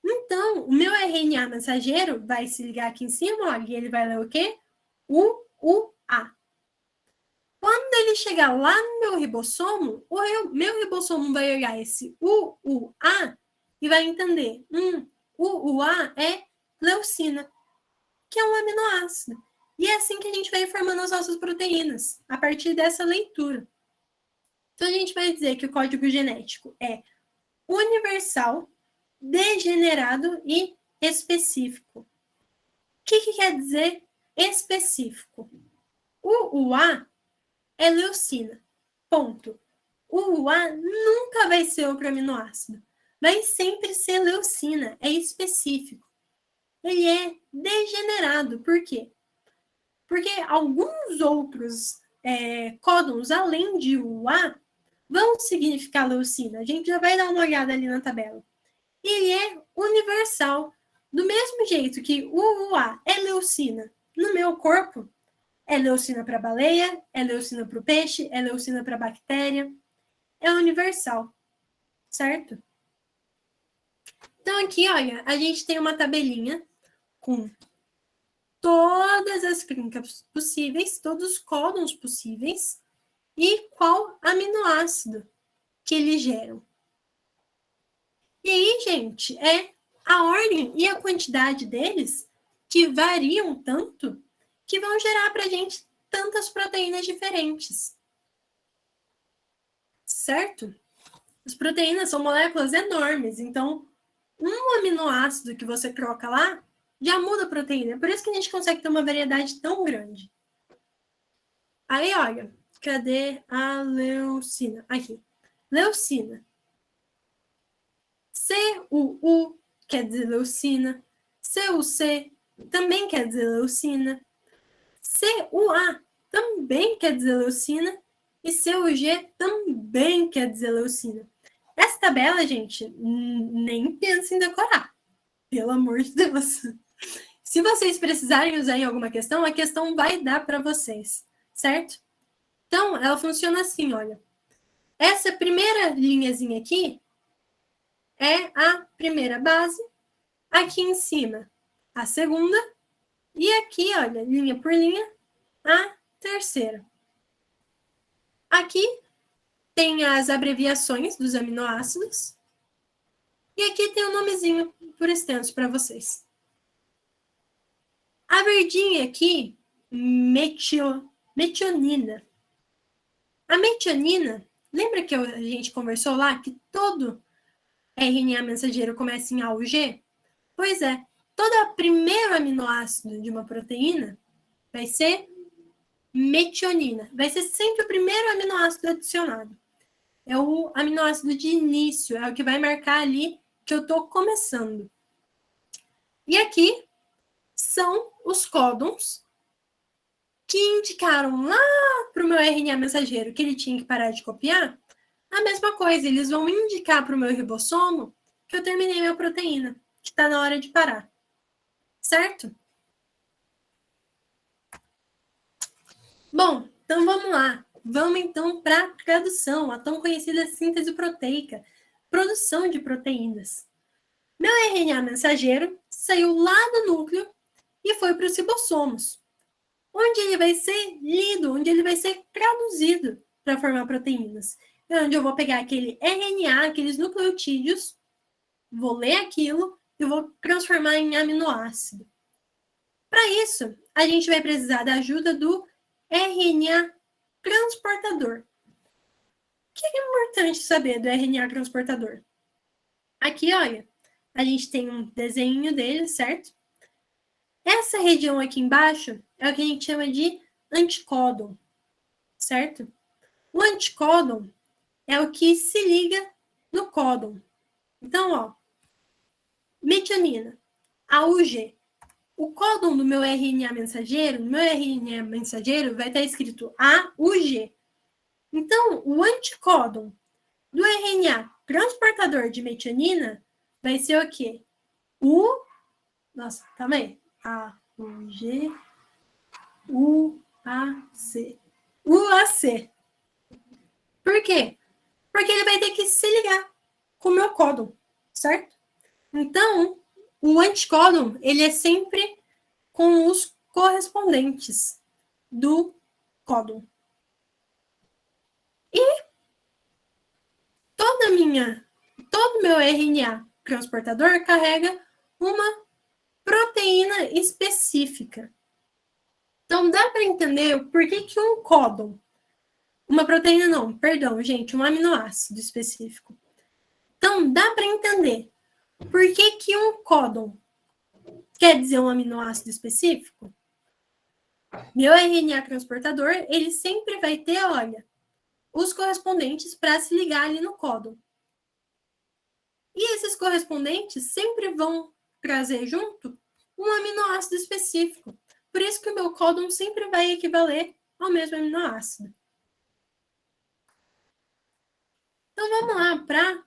Então, o meu RNA mensageiro vai se ligar aqui em cima, olha, e ele vai ler o quê? UUA. Quando ele chegar lá no meu ribossomo, o meu ribossomo vai olhar esse UUA e vai entender, UUA é leucina, que é um aminoácido. E é assim que a gente vai formando as nossas proteínas, a partir dessa leitura. Então, a gente vai dizer que o código genético é universal, degenerado e específico. O que quer dizer específico? O UA é leucina. Ponto. O UA nunca vai ser outro aminoácido. Vai sempre ser leucina. É específico. Ele é degenerado. Por quê? Porque alguns outros códons, além de UA, vão significar leucina. A gente já vai dar uma olhada ali na tabela. Ele é universal. Do mesmo jeito que o UA é leucina no meu corpo, é leucina para baleia, é leucina para o peixe, é leucina para a bactéria. É universal, certo? Então aqui, olha, a gente tem uma tabelinha com todas as trincas possíveis, todos os códons possíveis e qual aminoácido que eles geram. E aí, gente, é a ordem e a quantidade deles que variam tanto que vão gerar para a gente tantas proteínas diferentes. Certo? As proteínas são moléculas enormes, então um aminoácido que você troca lá já muda a proteína. Por isso que a gente consegue ter uma variedade tão grande. Aí, olha, cadê a leucina? Aqui. Leucina. CUU quer dizer leucina. CUC também quer dizer leucina. CUA também quer dizer leucina. E CUG também quer dizer leucina. Essa tabela, gente, nem pensa em decorar. Pelo amor de Deus. Se vocês precisarem usar em alguma questão, a questão vai dar para vocês, certo? Então, ela funciona assim, olha. Essa primeira linhazinha aqui é a primeira base. Aqui em cima, a segunda. E aqui, olha, linha por linha, a terceira. Aqui tem as abreviações dos aminoácidos. E aqui tem o nomezinho por extenso para vocês. A verdinha aqui, metionina. A metionina, lembra que a gente conversou lá que todo RNA mensageiro começa em A ou G? Pois é, todo primeiro aminoácido de uma proteína vai ser metionina. Vai ser sempre o primeiro aminoácido adicionado. É o aminoácido de início, é o que vai marcar ali que eu estou começando. E aqui são os códons que indicaram lá para o meu RNA mensageiro que ele tinha que parar de copiar. A mesma coisa, eles vão indicar para o meu ribossomo que eu terminei minha proteína, que está na hora de parar. Certo? Bom, então vamos lá. Vamos então para a tradução, a tão conhecida síntese proteica, produção de proteínas. Meu RNA mensageiro saiu lá do núcleo e foi para os ribossomos, onde ele vai ser lido, onde ele vai ser traduzido para formar proteínas. Onde eu vou pegar aquele RNA, aqueles nucleotídeos, vou ler aquilo e vou transformar em aminoácido. Para isso, a gente vai precisar da ajuda do RNA transportador. O que é importante saber do RNA transportador? Aqui, olha, a gente tem um desenho dele, certo? Essa região aqui embaixo é o que a gente chama de anticódon, certo? O anticódon é o que se liga no códon. Então, ó, metionina, AUG. O códon do meu RNA mensageiro, vai estar escrito AUG. Então, o anticódon do RNA transportador de metionina vai ser o quê? Nossa, calma aí. AUG, UAC. UAC. Por quê? Porque ele vai ter que se ligar com o meu códon, certo? Então, o anticódon, ele é sempre com os correspondentes do códon. E todo meu RNA transportador carrega uma proteína específica. Então, dá para entender por que um códon, uma proteína não, perdão, gente, um aminoácido específico. Então, dá para entender por que um códon quer dizer um aminoácido específico. Meu RNA transportador, ele sempre vai ter, olha, os correspondentes para se ligar ali no códon. E esses correspondentes sempre vão trazer junto um aminoácido específico. Por isso que o meu códon sempre vai equivaler ao mesmo aminoácido. Então vamos lá para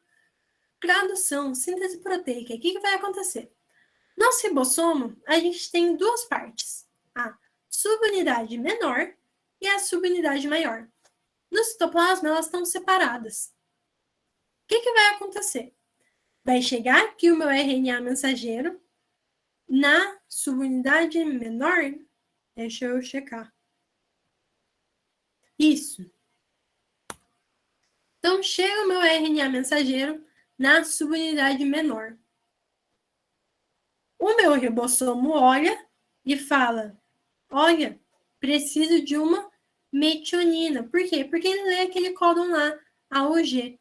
tradução, síntese proteica. O que vai acontecer? Nosso ribossomo, a gente tem duas partes. A subunidade menor e a subunidade maior. No citoplasma, elas estão separadas. O que vai acontecer? Vai chegar aqui o meu RNA mensageiro na subunidade menor. Deixa eu checar. Isso. Então, chega o meu RNA mensageiro na subunidade menor. O meu ribossomo olha e fala, olha, Preciso de uma metionina. Por quê? Porque ele lê aquele códon lá, AUG.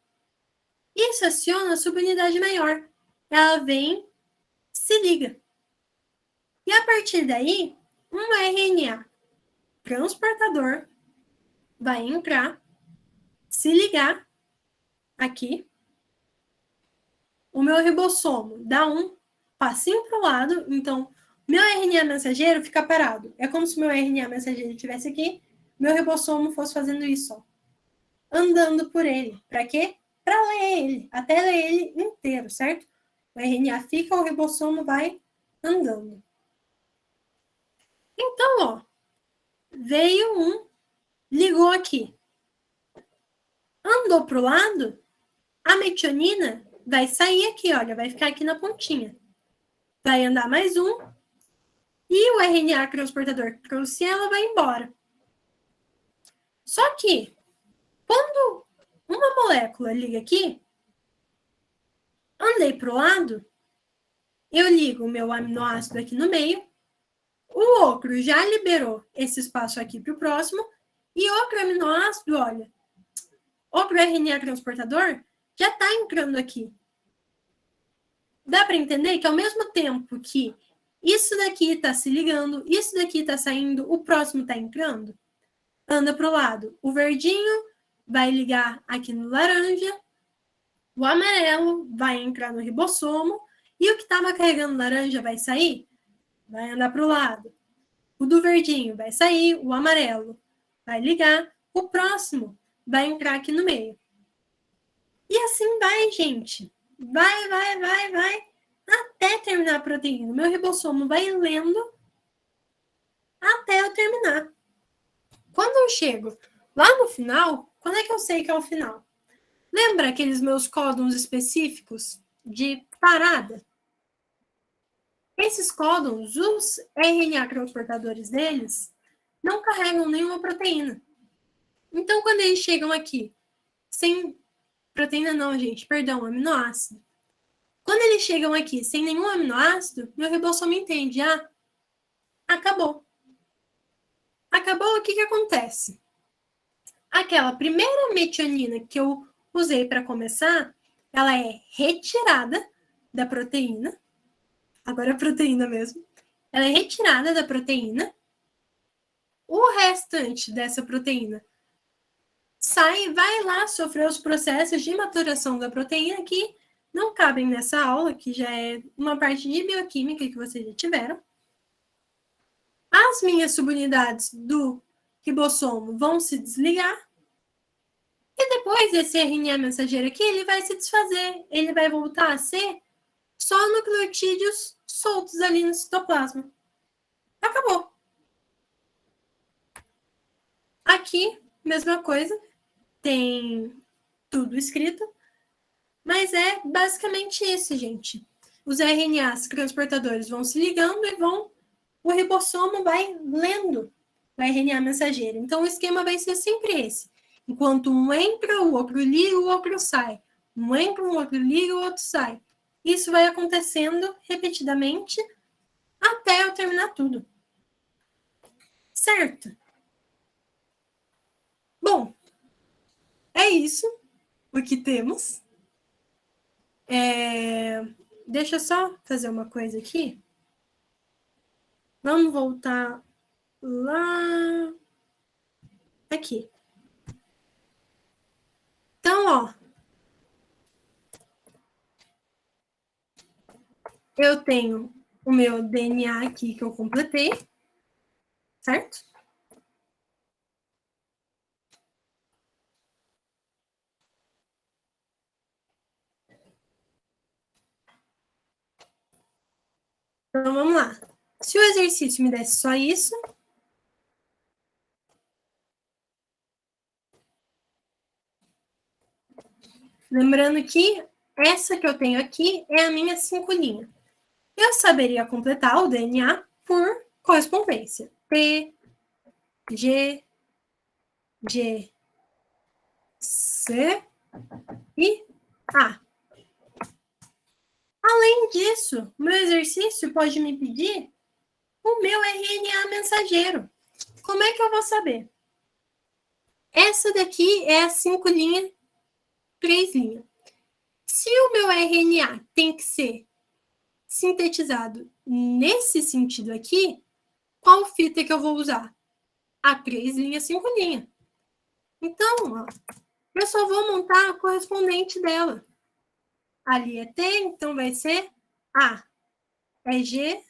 Isso aciona a subunidade maior. Ela vem, se liga. E a partir daí, um RNA transportador vai entrar, se ligar aqui. O meu ribossomo dá um passinho para o lado, então meu RNA mensageiro fica parado. É como se o meu RNA mensageiro estivesse aqui, meu ribossomo fosse fazendo isso, ó, andando por ele. Para quê? Para ler ele, até ler ele inteiro, certo? O RNA fica, o ribossomo vai andando. Então, ó, veio um, ligou aqui. Andou para o lado, a metionina vai sair aqui, olha, vai ficar aqui na pontinha. Vai andar mais um, e o RNA transportador que trouxe ela vai embora. Só que, quando uma molécula liga aqui, andei para o lado, eu ligo o meu aminoácido aqui no meio, o outro já liberou esse espaço aqui para o próximo, e outro aminoácido, olha, outro RNA transportador já está entrando aqui. Dá para entender que ao mesmo tempo que isso daqui está se ligando, isso daqui está saindo, o próximo está entrando? Anda para o lado. O verdinho vai ligar aqui no laranja, o amarelo vai entrar no ribossomo, e o que estava carregando laranja vai sair? Vai andar para o lado. O do verdinho vai sair, o amarelo vai ligar, o próximo vai entrar aqui no meio. E assim vai, gente. Vai, até terminar a proteína. O meu ribossomo vai lendo até eu terminar. Quando eu chego lá no final, quando é que eu sei que é o final? Lembra aqueles meus códons específicos de parada? Esses códons, os RNA transportadores deles, não carregam nenhuma proteína. Então, quando eles chegam aqui, sem proteína não, gente, perdão, aminoácido. Quando eles chegam aqui sem nenhum aminoácido, meu ribossomo entende, acabou. Acabou, o que acontece? Aquela primeira metionina que eu usei para começar, ela é retirada da proteína. Agora é proteína mesmo. Ela é retirada da proteína. O restante dessa proteína sai, vai lá sofrer os processos de maturação da proteína que não cabem nessa aula, que já é uma parte de bioquímica que vocês já tiveram. As minhas subunidades do ribossomo vão se desligar. E depois esse RNA mensageiro aqui, ele vai se desfazer. Ele vai voltar a ser só nucleotídeos soltos ali no citoplasma. Acabou. Aqui, mesma coisa. Tem tudo escrito. Mas é basicamente isso, gente. Os RNAs transportadores vão se ligando e o ribossomo vai lendo o RNA mensageiro. Então, o esquema vai ser sempre esse. Enquanto um entra, o outro liga, o outro sai. Um entra, o outro liga, o outro sai. Isso vai acontecendo repetidamente até eu terminar tudo. Certo? Bom, é isso o que temos. Deixa eu só fazer uma coisa aqui. Vamos voltar lá. Aqui. Então, ó. Eu tenho o meu DNA aqui que eu completei. Certo? Então, vamos lá. Se o exercício me desse só isso, lembrando que essa que eu tenho aqui é a minha 5 linha. Eu saberia completar o DNA por correspondência. T, G, G, C e A. Além disso, meu exercício pode me pedir o meu RNA mensageiro. como é que eu vou saber? Essa daqui é a 5 linha, 3 linha. Se o meu RNA tem que ser sintetizado nesse sentido aqui, qual fita que eu vou usar? A 3 linha, 5 linha. Então, ó, eu só vou montar a correspondente dela. Ali é T, então vai ser A. É G.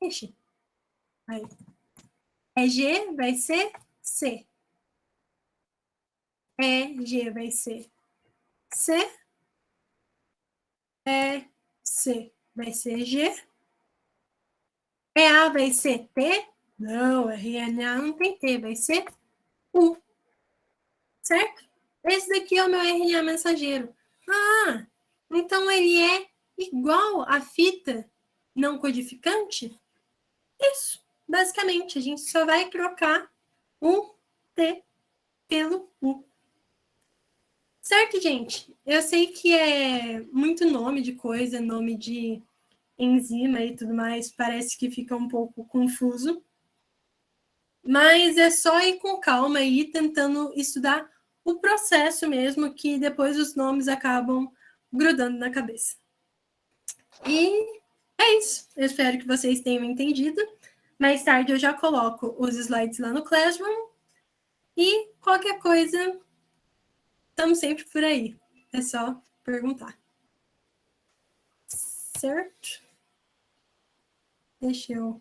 Ixi. Aí. É G, vai ser C. É G, vai ser C. É C, vai ser G. É A, vai ser T. Não, RNA não tem T, vai ser U. Certo? Esse daqui é o meu RNA mensageiro. Ah, então ele é igual à fita não codificante? Isso. Basicamente, a gente só vai trocar o T pelo U. Certo, gente? Eu sei que é muito nome de coisa, nome de enzima e tudo mais, parece que fica um pouco confuso. Mas é só ir com calma e ir tentando estudar o processo mesmo, que depois os nomes acabam grudando na cabeça. E é isso. Eu espero que vocês tenham entendido. Mais tarde eu já coloco os slides lá no Classroom. E qualquer coisa, estamos sempre por aí. É só perguntar. Certo? Deixa eu